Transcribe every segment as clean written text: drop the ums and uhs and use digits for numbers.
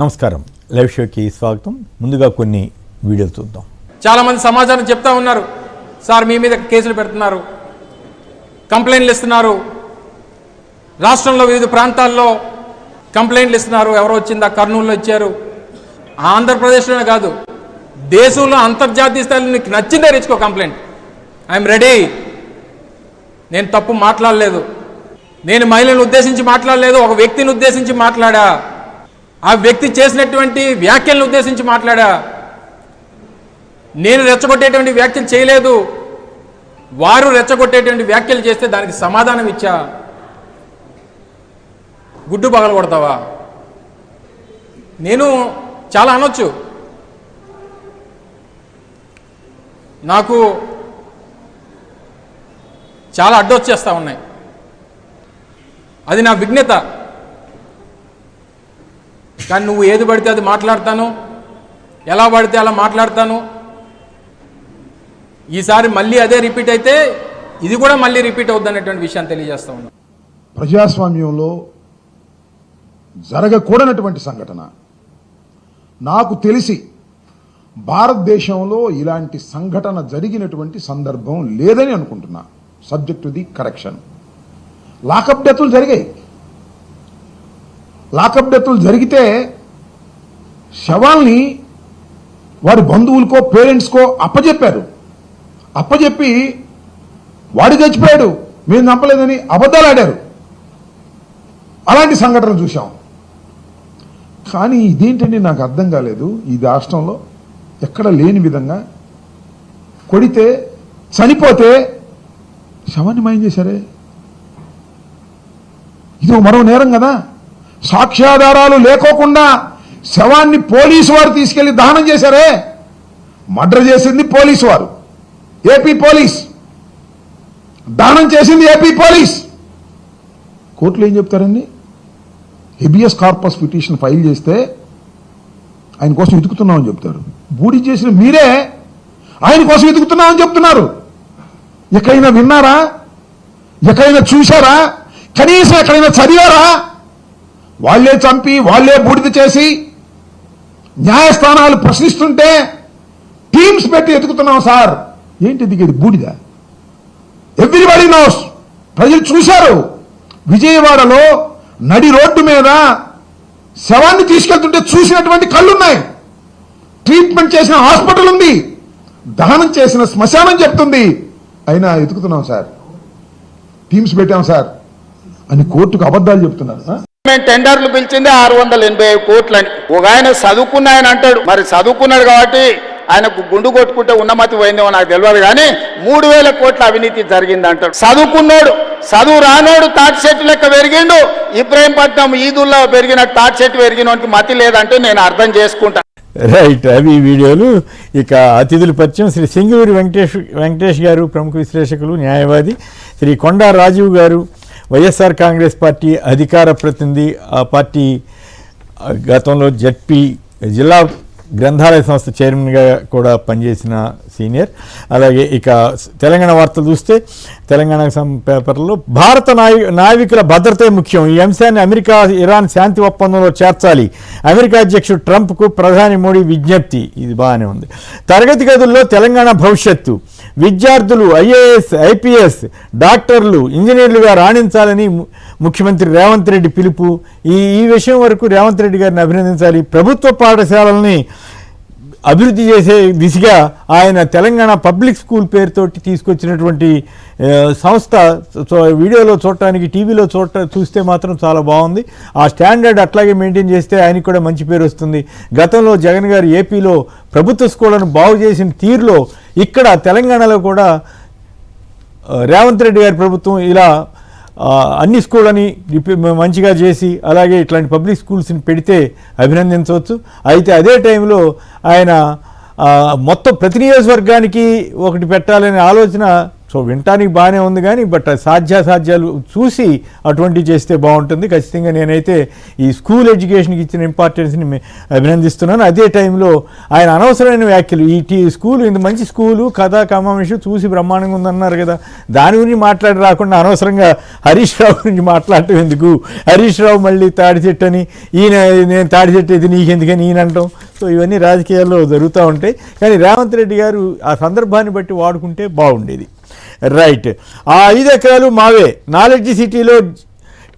నమస్కారం, లైవ్ షోకి స్వాగతం. ముందుగా కొన్ని వీడియోలు చూద్దాం. చాలామంది సమాచారం చెప్తా ఉన్నారు, సార్ మీ మీద కేసులు పెడుతున్నారు, కంప్లైంట్లు ఇస్తున్నారు, రాష్ట్రంలో వివిధ ప్రాంతాల్లో కంప్లైంట్లు ఇస్తున్నారు. ఎవరో వచ్చిందా, కర్నూలులో ఇచ్చారు. ఆంధ్రప్రదేశ్లోనే కాదు, దేశంలో అంతర్జాతీయ స్థాయిలో నీకు నచ్చిందే తెచ్చుకో కంప్లైంట్. I'm ready. నేను తప్పు మాట్లాడలేదు, నేను మహిళలను ఉద్దేశించి మాట్లాడలేదు, ఒక వ్యక్తిని ఉద్దేశించి మాట్లాడా, ఆ వ్యక్తి చేసినటువంటి వ్యాఖ్యలను ఉద్దేశించి మాట్లాడా. నేను రెచ్చగొట్టేటువంటి వ్యాఖ్యలు చేయలేదు, వారు రెచ్చగొట్టేటువంటి వ్యాఖ్యలు చేస్తే దానికి సమాధానం ఇచ్చా. గుడ్డు పగల కొడతావా? నేను చాలా అనొచ్చు, నాకు చాలా అడ్డొచ్చేస్తూ ఉన్నాయి, అది నా విఘ్నత. కానీ నువ్వు ఏది పడితే అది మాట్లాడతాను, ఎలా పడితే అలా మాట్లాడతాను. ఈసారి మళ్ళీ అదే రిపీట్ అయితే ఇది కూడా మళ్ళీ రిపీట్ అవుద్ది అనేటువంటి విషయాన్ని తెలియజేస్తా ఉన్నాను. ప్రజాస్వామ్యంలో జరగకూడనటువంటి సంఘటన. నాకు తెలిసి భారతదేశంలో ఇలాంటి సంఘటన జరిగినటువంటి సందర్భం లేదని అనుకుంటున్నా. Subject to the correction. Lockup డెత్తులు జరిగాయి. లాకప్ డెత్తులు జరిగితే శవాల్ని వారి బంధువులకో పేరెంట్స్కో అప్పచెప్పారు. అప్పచెప్పి వాడు చచ్చిపోయాడు, మీరు నమ్మలేదని అబద్ధాలు ఆడారు. అలాంటి సంఘటన చూసాం. కానీ ఇదేంటండి నాకు అర్థం కాలేదు. ఈ రాష్ట్రంలో ఎక్కడ లేని విధంగా కొడితే చనిపోతే శవాన్ని మాయం చేశారే. ఇది మరో నేరం కదా. సాక్ష్యాధారాలు లేకోకుండా శవాన్ని పోలీసు వారు తీసుకెళ్లి దహనం చేశారే. మర్డర్ చేసింది పోలీసు వారు, ఏపీ పోలీస్. దహనం చేసింది ఏపీ పోలీస్. కోర్టులో ఏం చెప్తారండి? హెబియస్ కార్పస్ పిటిషన్ ఫైల్ చేస్తే ఆయన కోసం వెతుకుతున్నామని చెప్తారు. బూడి చేసిన మీరే ఆయన కోసం వెతుకుతున్నామని చెప్తున్నారు. ఎక్కడైనా విన్నారా? ఎక్కడైనా చూశారా? కనీసం ఎక్కడైనా చదివారా? వాళ్లే చంపి వాళ్లే బూడిద చేసి న్యాయస్థానాలు ప్రశ్నిస్తుంటే టీమ్స్ పెట్టి ఎతుకుతున్నాం సార్. ఏంటి దిగేది? బూడిద. Everybody knows. ప్రజలు చూశారు. విజయవాడలో నడి రోడ్డు మీద శవాన్ని తీసుకెళ్తుంటే చూసినటువంటి కళ్ళున్నాయి. ట్రీట్మెంట్ చేసిన హాస్పిటల్ ఉంది, దహనం చేసిన శ్మశానం చెప్తుంది. అయినా ఎతుకుతున్నాం సార్, టీమ్స్ పెట్టాం సార్ అని కోర్టుకు అబద్ధాలు చెప్తున్నారు. టెండర్లు పిలిచింది 685 కోట్లని. ఒక ఆయన చదువుకున్న ఆయన అంటాడు, మరి చదువుకున్నాడు కాబట్టి ఆయనకు గుండు కొట్టుకుంటే ఉన్నమతి పోయిందేమో నాకు తెలియదు, కానీ 3000 కోట్ల అవినీతి జరిగింది అంటాడు. చదువుకున్నోడు, చదువు రానోడు తాటి చెట్టు లెక్క పెరిగిండు. ఇబ్రహీంపట్నం ఈదుల్లో పెరిగిన తాటి చెట్టు పెరిగినోడికి మతి లేదంటే నేను అర్థం చేసుకుంటా. రైట్, అవి వీడియోలు. ఇక అతిథుల పరిచయం. శ్రీ సింగూరి వెంకటేష్ గారు, ప్రముఖ విశ్లేషకులు, న్యాయవాది. శ్రీ కొండా రాజీవ్ గారు, వైఎస్ఆర్ కాంగ్రెస్ పార్టీ అధికార ప్రతినిధి. ఆ పార్టీ గతంలో జడ్పీ జిల్లా గ్రంథాలయ సంస్థ చైర్మన్గా కూడా పనిచేసిన సీనియర్. అలాగే ఇక తెలంగాణ వార్తలు చూస్తే తెలంగాణ పేపర్లో భారత నావికుల భద్రతే ముఖ్యం, ఈ అంశాన్ని అమెరికా ఇరాన్ శాంతి ఒప్పందంలో చేర్చాలి, అమెరికా అధ్యక్షుడు ట్రంప్కు ప్రధాని మోడీ విజ్ఞప్తి. ఇది బాగానే ఉంది. తరగతి గదుల్లో తెలంగాణ భవిష్యత్తు, విద్యార్థులు ఐఏఎస్, ఐపీఎస్, డాక్టర్లు, ఇంజనీర్లుగా రాణించాలని ముఖ్యమంత్రి రేవంత్ రెడ్డి పిలుపు. ఈ విషయం వరకు రేవంత్ రెడ్డి గారిని అభినందించాలి. ప్రభుత్వ పాఠశాలల్ని అభివృద్ధి చేసే దిశగా ఆయన తెలంగాణ పబ్లిక్ స్కూల్ పేరుతోటి తీసుకొచ్చినటువంటి సంస్థ వీడియోలో చూడటానికి, టీవీలో చూస్తే మాత్రం చాలా బాగుంది. ఆ స్టాండర్డ్ అట్లాగే మెయింటైన్ చేస్తే ఆయనకు కూడా మంచి పేరు వస్తుంది. గతంలో జగన్ గారు ఏపీలో ప్రభుత్వ స్కూళ్లను బాగు చేసిన తీరులో ఇక్కడ తెలంగాణలో కూడా రేవంత్ రెడ్డి గారి ప్రభుత్వం ఇలా అన్ని స్కూళ్ళని మంచిగా చేసి అలాగే ఇట్లాంటి పబ్లిక్ స్కూల్స్ని పెడితే అభినందించవచ్చు. అయితే అదే టైంలో ఆయన మొత్తం ప్రతి నియోజకవర్గానికి ఒకటి పెట్టాలనే ఆలోచన సో వినటానికి బాగానే ఉంది కానీ బట్ సాధ్యాసాధ్యాలు చూసి అటువంటివి చేస్తే బాగుంటుంది. ఖచ్చితంగా నేనైతే ఈ స్కూల్ ఎడ్యుకేషన్కి ఇచ్చిన ఇంపార్టెన్స్ని అభినందిస్తున్నాను. అదే టైంలో ఆయన అనవసరమైన వ్యాఖ్యలు, ఈ స్కూల్ ఇంత మంచి స్కూలు కథా కమాంశం చూసి బ్రహ్మాండంగా ఉందన్నారు కదా, దాని గురించి మాట్లాడి రాకుండా అనవసరంగా హరీష్ రావు గురించి మాట్లాడటం ఎందుకు, హరీష్ రావు మళ్ళీ తాడి చెట్టు అని ఈయన, నేను తాడి చెట్టు అయితే నీకెందుకని ఈయన అంటాం. సో ఇవన్నీ రాజకీయాల్లో జరుగుతూ ఉంటాయి. కానీ రేవంత్ రెడ్డి గారు ఆ సందర్భాన్ని బట్టి వాడుకుంటే బాగుండేది. రైట్. ఆ 5 ఎకరాలు మావే. నాలెడ్జ్ సిటీలో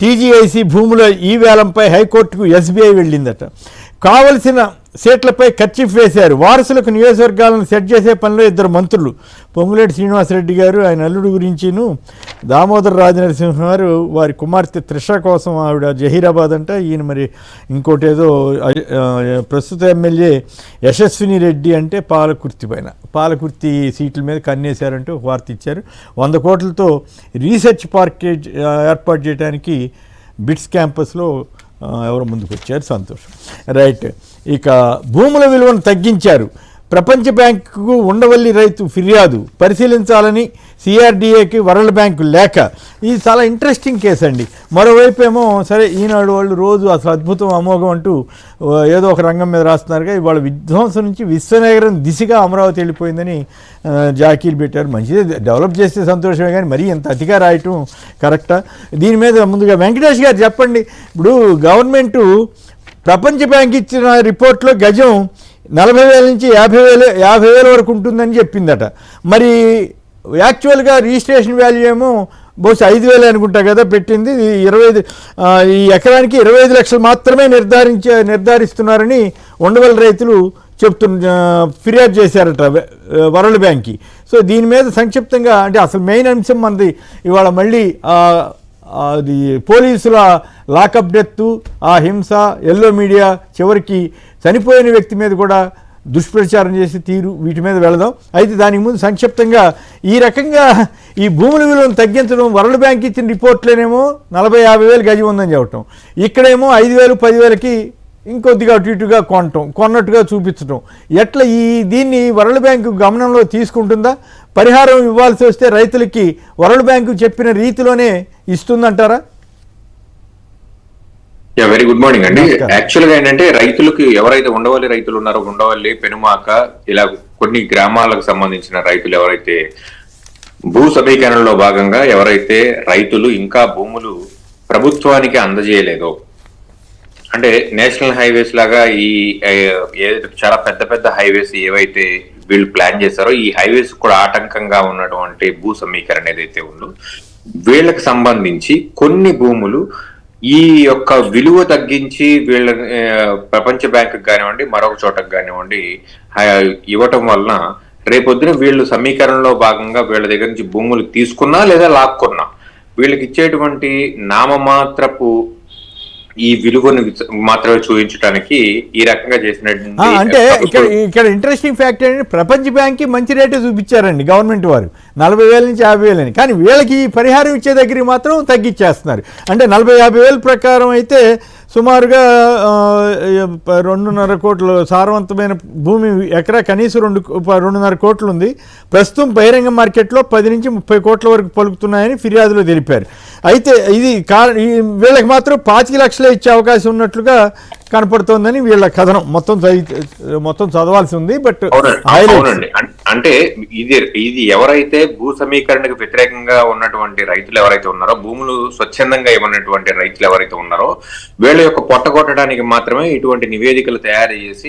టీజీఐసీ భూముల ఈ వేలంపై హైకోర్టుకు ఎస్బీఐ వెళ్ళిందట. కావలసిన సీట్లపై కర్చీఫ్ వేశారు. వారసులకు నియోజకవర్గాలను సెట్ చేసే పనిలో 2 మంత్రులు, పొంగులేటి శ్రీనివాసరెడ్డి గారు ఆయన అల్లుడు గురించిను, దామోదర రాజనరసింహ గారు వారి కుమార్తె త్రిష కోసం, ఆవిడ జహీరాబాద్ అంట, ఈయన మరి ఇంకోటి ఏదో ప్రస్తుత ఎమ్మెల్యే యశస్విని రెడ్డి అంటే పాలకుర్తి సీట్ల మీద కన్నేశారంటూ ఒక వార్త ఇచ్చారు. 100 కోట్లతో రీసెర్చ్ పార్క్ ఏర్పాటు చేయడానికి బిట్స్ క్యాంపస్లో ఎవరు ముందుకు వచ్చారు, సంతోషం. రైట్. ఇక భూముల విలువను తగ్గించారు. ప్రపంచ బ్యాంకుకు ఉండవల్లి రైతు ఫిర్యాదు పరిశీలించాలని సిఆర్డీఏకి వరల్డ్ బ్యాంకు లేఖ. ఇది చాలా ఇంట్రెస్టింగ్ కేసు అండి. మరోవైపు ఏమో సరే ఈనాడు వాళ్ళు రోజు అసలు అద్భుతం అమోఘం అంటూ ఏదో ఒక రంగం మీద రాస్తున్నారుగా, ఇవాళ విధ్వంసం నుంచి విశ్వనగరం దిశగా అమరావతి వెళ్ళిపోయిందని జాకీలు పెట్టారు. మంచిదే, డెవలప్ చేస్తే సంతోషమే, కానీ మరీ ఎంత అతిగా రాయటం కరెక్టా? దీని మీద ముందుగా వెంకటేష్ గారు చెప్పండి. ఇప్పుడు గవర్నమెంటు ప్రపంచ బ్యాంక్ ఇచ్చిన రిపోర్ట్లో గజం 40,000 నుంచి 50,000 వరకు ఉంటుందని చెప్పిందట. మరి యాక్చువల్గా రిజిస్ట్రేషన్ వాల్యూ ఏమో బహుశా 5,000 అనుకుంటా కదా పెట్టింది. 25 ఈ ఎకరానికి 25 లక్షలు మాత్రమే నిర్ధారిస్తున్నారని ఉండవల్లి రైతులు ఫిర్యాదు చేశారట వరల్డ్ బ్యాంక్కి. సో దీని మీద సంక్షిప్తంగా, అంటే అసలు మెయిన్ అంశం మనది ఇవాళ మళ్ళీ అది పోలీసుల లాకప్ డెత్, ఆ హింస, ఎల్లో మీడియా, చివరికి చనిపోయిన వ్యక్తి మీద కూడా దుష్ప్రచారం చేసే తీరు, వీటి మీద వెళదాం. అయితే దానికి ముందు సంక్షిప్తంగా ఈ రకంగా ఈ భూముల విలువను తగ్గించడం, వరల్డ్ బ్యాంక్ ఇచ్చిన రిపోర్ట్లోనేమో 40,000-50,000 గజం ఉందని చెప్పటం, ఇక్కడేమో 5,000 10,000కి ఇంకొద్దిగా అటు ఇటుగా కొన్నట్టుగా చూపించడం, ఎట్లా దీన్ని వరల్డ్ బ్యాంకు గమనంలో తీసుకుంటుందా? పరిహారం ఇవ్వాల్సి వస్తే రైతులకి వరల్డ్ బ్యాంకు చెప్పిన రీతిలోనే ఇస్తుందంటారా? వెరీ గుడ్ మార్నింగ్ అండి. యాక్చువల్ గా ఏంటంటే రైతులకు ఎవరైతే ఉండవల్లి రైతులు ఉన్నారో, ఉండవల్లి, పెనుమాక, ఇలా కొన్ని గ్రామాలకు సంబంధించిన రైతులు ఎవరైతే భూ సమీకరణలో భాగంగా ఎవరైతే రైతులు ఇంకా భూములు ప్రభుత్వానికి అందజేయలేదో, అంటే నేషనల్ హైవేస్ లాగా ఈ చాలా పెద్ద పెద్ద హైవేస్ ఏవైతే వీళ్ళు ప్లాన్ చేశారో, ఈ హైవేస్ కూడా ఆటంకంగా ఉన్నటువంటి భూ సమీకరణ ఏదైతే ఉందో, వీళ్ళకి సంబంధించి కొన్ని భూములు ఈ యొక్క విలువ తగ్గించి వీళ్ళ ప్రపంచ బ్యాంకు కానివ్వండి, మరొక చోటకు కానివ్వండి ఇవ్వటం వలన రేపొద్దున వీళ్ళు సమీకరణలో భాగంగా వీళ్ళ దగ్గర నుంచి భూములు తీసుకున్నా లేదా లాక్కున్నా వీళ్ళకి ఇచ్చేటువంటి నామమాత్రపు ఈ విలువను మాత్రమే చూపించడానికి ఈ రకంగా చేసినట్టు. అంటే ఇక్కడ ఇంట్రెస్టింగ్ ఫ్యాక్ట్ ఏంటంటే ప్రపంచ బ్యాంక్కి మంచి రేటే చూపించారండి గవర్నమెంట్ వారు, 40,000 నుంచి 50,000 అని. కానీ వీళ్ళకి పరిహారం ఇచ్చే దగ్గరికి మాత్రం తగ్గించేస్తున్నారు. అంటే 40,000-50,000 ప్రకారం అయితే సుమారుగా 2.5 కోట్లు సారవంతమైన భూమి, ఎకరా కనీసం 2.5 కోట్లు ఉంది. ప్రస్తుతం బహిరంగ మార్కెట్లో 10 నుంచి 30 కోట్ల వరకు పలుకుతున్నాయని ఫిర్యాదులో తెలిపారు. అయితే ఇది వీళ్ళకి మాత్రం 25 లక్షలే ఇచ్చే అవకాశం ఉన్నట్లుగా కనపడుతోందని వీళ్ళ కథనం. మొత్తం చదవాల్సి ఉంది. బట్ అంటే ఇది ఎవరైతే భూ సమీకరణకు వ్యతిరేకంగా ఉన్నటువంటి రైతులు ఎవరైతే ఉన్నారో, భూములు స్వచ్ఛందంగా ఇవ్వనటువంటి రైతులు ఎవరైతే ఉన్నారో, వీళ్ళ యొక్క పొట్టగొట్టడానికి మాత్రమే ఇటువంటి నివేదికలు తయారు చేసి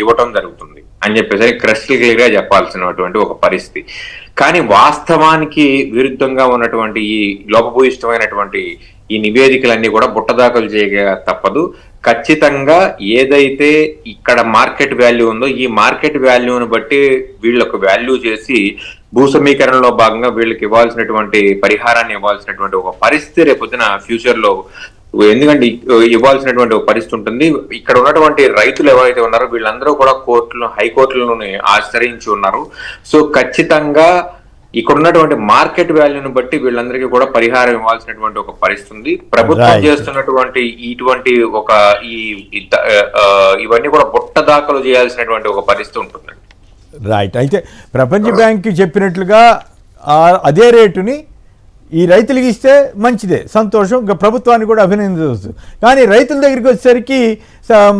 ఇవ్వటం జరుగుతుంది అని చెప్పేసరి క్రిస్టల్ గా చెప్పాల్సినటువంటి ఒక పరిస్థితి. కానీ వాస్తవానికి విరుద్ధంగా ఉన్నటువంటి ఈ లోపభూయిష్టమైనటువంటి ఈ నివేదికలన్నీ కూడా బుట్టదాఖలు చేయగా తప్పదు. ఖచ్చితంగా ఏదైతే ఇక్కడ మార్కెట్ వాల్యూ ఉందో, ఈ మార్కెట్ వాల్యూను బట్టి వీళ్ళకు వాల్యూ చేసి భూ సమీకరణలో భాగంగా వీళ్ళకి ఇవ్వాల్సినటువంటి పరిహారాన్ని ఇవ్వాల్సినటువంటి ఒక పరిస్థితి రేపొద్దున ఫ్యూచర్ లో, ఎందుకంటే ఇవ్వాల్సినటువంటి ఒక పరిస్థితి ఉంటుంది. ఇక్కడ ఉన్నటువంటి రైతులు ఎవరైతే ఉన్నారో వీళ్ళందరూ కూడా హైకోర్టులను ఆశ్రయించి ఉన్నారు. సో ఖచ్చితంగా ఇక్కడ ఉన్నటువంటి మార్కెట్ వాల్యూని బట్టి వీళ్ళందరికీ కూడా పరిహారం ఇవ్వాల్సినటువంటి ఒక పరిస్థితి ఉంది. ప్రభుత్వం చేస్తున్నటువంటి ఇటువంటి ఇవన్నీ కూడా బుట్ట దాఖలు చేయాల్సినటువంటి ఒక పరిస్థితి ఉంటుందండి. రైట్. అయితే ప్రపంచ బ్యాంక్ చెప్పినట్లుగా అదే రేటుని ఈ రైతులకి ఇస్తే మంచిదే, సంతోషం, ఇంకా ప్రభుత్వాన్ని కూడా అభినందించవచ్చు. కానీ రైతుల దగ్గరికి వచ్చేసరికి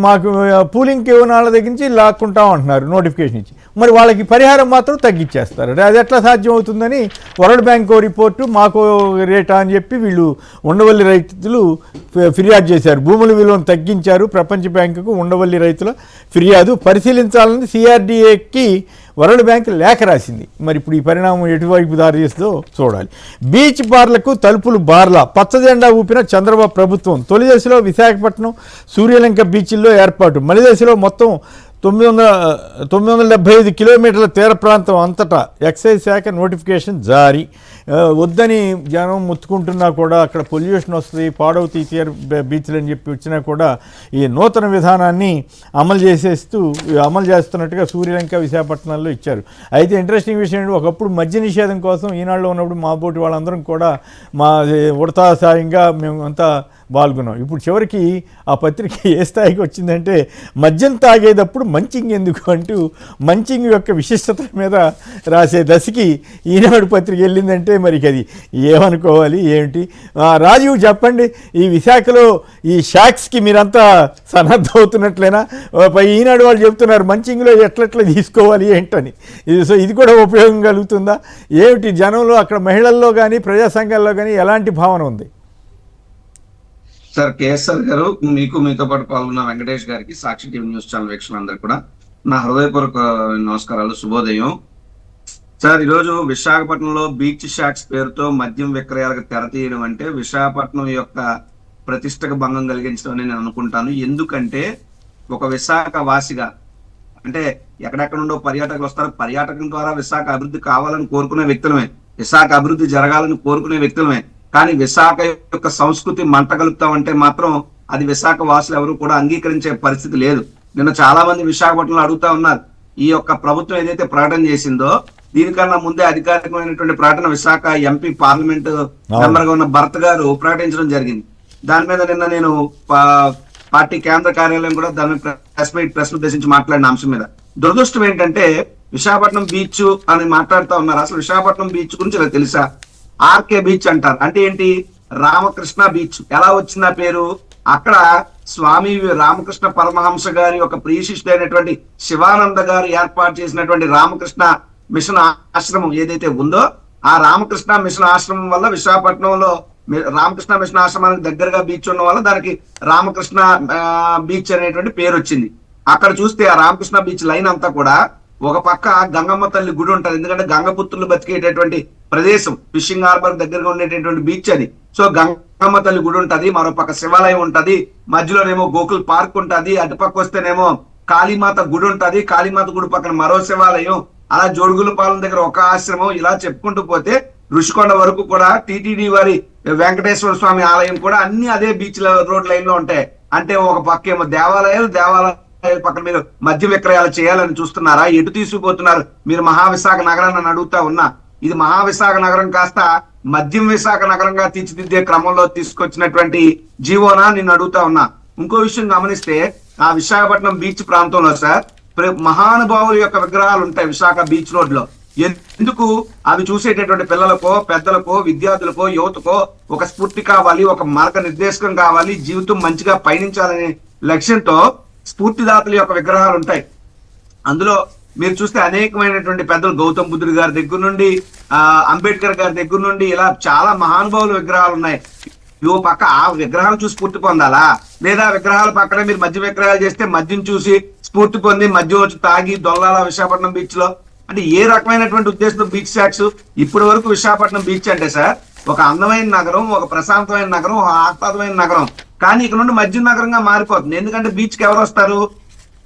మాకు పూలింగ్ వాళ్ళ దగ్గర నుంచి లాక్కుంటాం అంటున్నారు నోటిఫికేషన్ ఇచ్చి, మరి వాళ్ళకి పరిహారం మాత్రం తగ్గించేస్తారు. అది ఎట్లా సాధ్యం అవుతుందని వరల్డ్ బ్యాంక్ రిపోర్టు మాకు రేటా అని చెప్పి వీళ్ళు ఉండవల్లి రైతులు ఫిర్యాదు చేశారు. భూముల విలువను తగ్గించారు. ప్రపంచ బ్యాంకుకు ఉండవల్లి రైతుల ఫిర్యాదు పరిశీలించాలని సిఆర్డీఏకి వరల్డ్ బ్యాంక్ లేఖ రాసింది. మరి ఇప్పుడు ఈ పరిణామం ఎటువైపు దారి చేస్తుందో చూడాలి. బీచ్ బార్లకు తలుపులు బార్లా పచ్చజెండా ఊపిన చంద్రబాబు ప్రభుత్వం. తొలి దశలో విశాఖపట్నం, సూర్యలంక బీచ్ల్లో ఏర్పాటు. మలి దశలో మొత్తం 975 కిలోమీటర్ల తీర ప్రాంతం అంతటా ఎక్సైజ్ శాఖ నోటిఫికేషన్ జారీ. వద్దని జనం ముత్తుకుంటున్నా కూడా అక్కడ పొల్యూషన్ వస్తుంది, పాడవుతాయి తీర బీచ్లు అని చెప్పి వచ్చినా కూడా ఈ నూతన విధానాన్ని అమలు చేస్తున్నట్టుగా సూర్యలంక, విశాఖపట్నంలో ఇచ్చారు. అయితే ఇంట్రెస్టింగ్ విషయం ఏంటి, ఒకప్పుడు మద్య నిషేధం కోసం ఈనాడులో ఉన్నప్పుడు మా బోటి వాళ్ళందరం కూడా మా ఉడతాసాయంగా మేము అంతా పాల్గొన్నాం. ఇప్పుడు చివరికి ఆ పత్రిక ఏ స్థాయికి వచ్చిందంటే మద్యం తాగేటప్పుడు మంచింగ్ ఎందుకు అంటూ మంచింగ్ యొక్క విశిష్టత మీద రాసే దశకి ఈనాడు పత్రిక వెళ్ళిందంటే మరి అది ఏమనుకోవాలి ఏమిటి? రాజీవ్ చెప్పండి, ఈ విశాఖలో ఈ షాక్స్కి మీరంతా సన్నద్ధమవుతున్నట్లేనా? ఈనాడు వాళ్ళు చెప్తున్నారు మంచింగ్లో ఎట్లెట్లా తీసుకోవాలి ఏంటని. ఇది కూడా ఉపయోగం కలుగుతుందా ఏమిటి? జనంలో అక్కడ మహిళల్లో కానీ ప్రజా సంఘాల్లో కానీ ఎలాంటి భావన ఉంది? సార్ కేఎస్ఆర్ గారు, మీతో పాటు పాల్గొన్న వెంకటేష్ గారికి, సాక్షి టీవీ న్యూస్ ఛానల్ వీక్షకులందరూ కూడా నా హృదయపూర్వక నమస్కారాలు, శుభోదయం. సార్, ఈరోజు విశాఖపట్నంలో బీచ్ షాక్స్ పేరుతో మద్యం విక్రయాలకు తెర తీయడం అంటే విశాఖపట్నం యొక్క ప్రతిష్టకు భంగం కలిగించడం అని నేను అనుకుంటాను. ఎందుకంటే ఒక విశాఖ వాసిగా, అంటే ఎక్కడెక్కడ నుండో పర్యాటకులు వస్తారు, పర్యాటకం ద్వారా విశాఖ అభివృద్ధి కావాలని కోరుకునే వ్యక్తులమే, విశాఖ అభివృద్ధి జరగాలని కోరుకునే వ్యక్తులమే. కానీ విశాఖ యొక్క సంస్కృతి మంట కలుపుతామంటే మాత్రం అది విశాఖ వాసులు ఎవరు కూడా అంగీకరించే పరిస్థితి లేదు. నిన్న చాలా మంది విశాఖపట్నంలో అడుగుతా ఉన్నారు, ఈ యొక్క ప్రభుత్వం ఏదైతే ప్రకటన చేసిందో దీనికన్నా ముందే అధికారికమైనటువంటి ప్రకటన విశాఖ ఎంపీ పార్లమెంట్ మెంబర్ గా ఉన్న భరత్ గారు ప్రకటించడం జరిగింది. దాని మీద నిన్న నేను పార్టీ కేంద్ర కార్యాలయం కూడా దాని ప్రెస్ ఉద్దేశించి మాట్లాడిన అంశం మీద దురదృష్టం ఏంటంటే విశాఖపట్నం బీచ్ అని మాట్లాడుతూ ఉన్నారు. అసలు విశాఖపట్నం బీచ్ గురించి ఇలా తెలుసా? ఆర్కే బీచ్ అంటారు. అంటే ఏంటి? రామకృష్ణ బీచ్. ఎలా వచ్చింది ఆ పేరు? అక్కడ స్వామి రామకృష్ణ పరమహంస గారి ఒక ప్రియశిష్యుడైనటువంటి శివానంద గారు ఏర్పాటు చేసినటువంటి రామకృష్ణ మిషన్ ఆశ్రమం ఏదైతే ఉందో, ఆ రామకృష్ణ మిషన్ ఆశ్రమం వల్ల విశాఖపట్నంలో రామకృష్ణ మిషన్ ఆశ్రమానికి దగ్గరగా బీచ్ ఉన్న వల్ల దానికి రామకృష్ణ బీచ్ అనేటువంటి పేరు వచ్చింది. అక్కడ చూస్తే ఆ రామకృష్ణ బీచ్ లైన్ అంతా కూడా ఒక పక్క గంగమ్మ తల్లి గుడి ఉంటది, ఎందుకంటే గంగపుత్రులు బతికేటటువంటి ప్రదేశం, ఫిషింగ్ హార్బర్ దగ్గరగా ఉండేటటువంటి బీచ్ అది. సో గంగమ్మ తల్లి గుడి ఉంటది, మరో పక్క శివాలయం ఉంటది, మధ్యలోనేమో గోకుల్ పార్క్ ఉంటది, అటుపక్క వస్తేనేమో కాళీమాత గుడి ఉంటది, కాళీమాత గుడి పక్కన మరో శివాలయం, అలా జోడుగులపాలెం దగ్గర ఒక ఆశ్రమం, ఇలా చెప్పుకుంటూ పోతే ఋషికొండ వరకు కూడా టీటీడీ వారి వెంకటేశ్వర స్వామి ఆలయం కూడా అన్ని అదే బీచ్ రోడ్ లైన్ లో ఉంటాయి. అంటే ఒక పక్క ఏమో దేవాలయాలు పక్కన మీరు మద్య విక్రయాలు చేయాలని చూస్తున్నారా? ఎటు తీసుకుపోతున్నారు మీరు? మహావిశాఖ నగరాన్ని అడుగుతా ఉన్నా. ఇది మహావిశాఖ నగరం కాస్త మద్యం విశాఖ నగరంగా తీర్చిదిద్దే క్రమంలో తీసుకొచ్చినటువంటి జీవోనా నిన్ను అడుగుతా ఉన్నా. ఇంకో విషయం గమనిస్తే ఆ విశాఖపట్నం బీచ్ ప్రాంతంలో సార్ మహానుభావుల యొక్క విగ్రహాలు ఉంటాయి విశాఖ బీచ్ రోడ్ లో. ఎందుకు? అవి చూసేటటువంటి పిల్లలకో, పెద్దలకో, విద్యార్థులకో, యువతకో ఒక స్ఫూర్తి కావాలి, ఒక మార్గ నిర్దేశకం కావాలి, జీవితం మంచిగా పయనించాలనే లక్ష్యంతో స్ఫూర్తిదాతల యొక్క విగ్రహాలు ఉంటాయి. అందులో మీరు చూస్తే అనేకమైనటువంటి పెద్దలు, గౌతమ్ బుద్ధుడు గారి దగ్గర నుండి అంబేద్కర్ గారి దగ్గర నుండి ఇలా చాలా మహానుభావుల విగ్రహాలు ఉన్నాయి. ఓ పక్క ఆ విగ్రహాలు చూసి స్ఫూర్తి పొందాలా, లేదా విగ్రహాల పక్కన మీరు మద్య విగ్రహాలు చేస్తే మద్యం చూసి స్ఫూర్తి పొంది మద్యం వచ్చి తాగి దొంగల విశాఖపట్నం బీచ్ లో? అంటే ఏ రకమైనటువంటి ఉద్దేశంతో బీచ్ షాక్స్? ఇప్పటి వరకు విశాఖపట్నం బీచ్ అంటే సార్ ఒక అందమైన నగరం, ఒక ప్రశాంతమైన నగరం, ఒక ఆహ్లాదమైన నగరం. కానీ ఇక్కడ నుండి మద్యం నగరంగా మారిపోతుంది. ఎందుకంటే బీచ్ కి ఎవరు వస్తారు?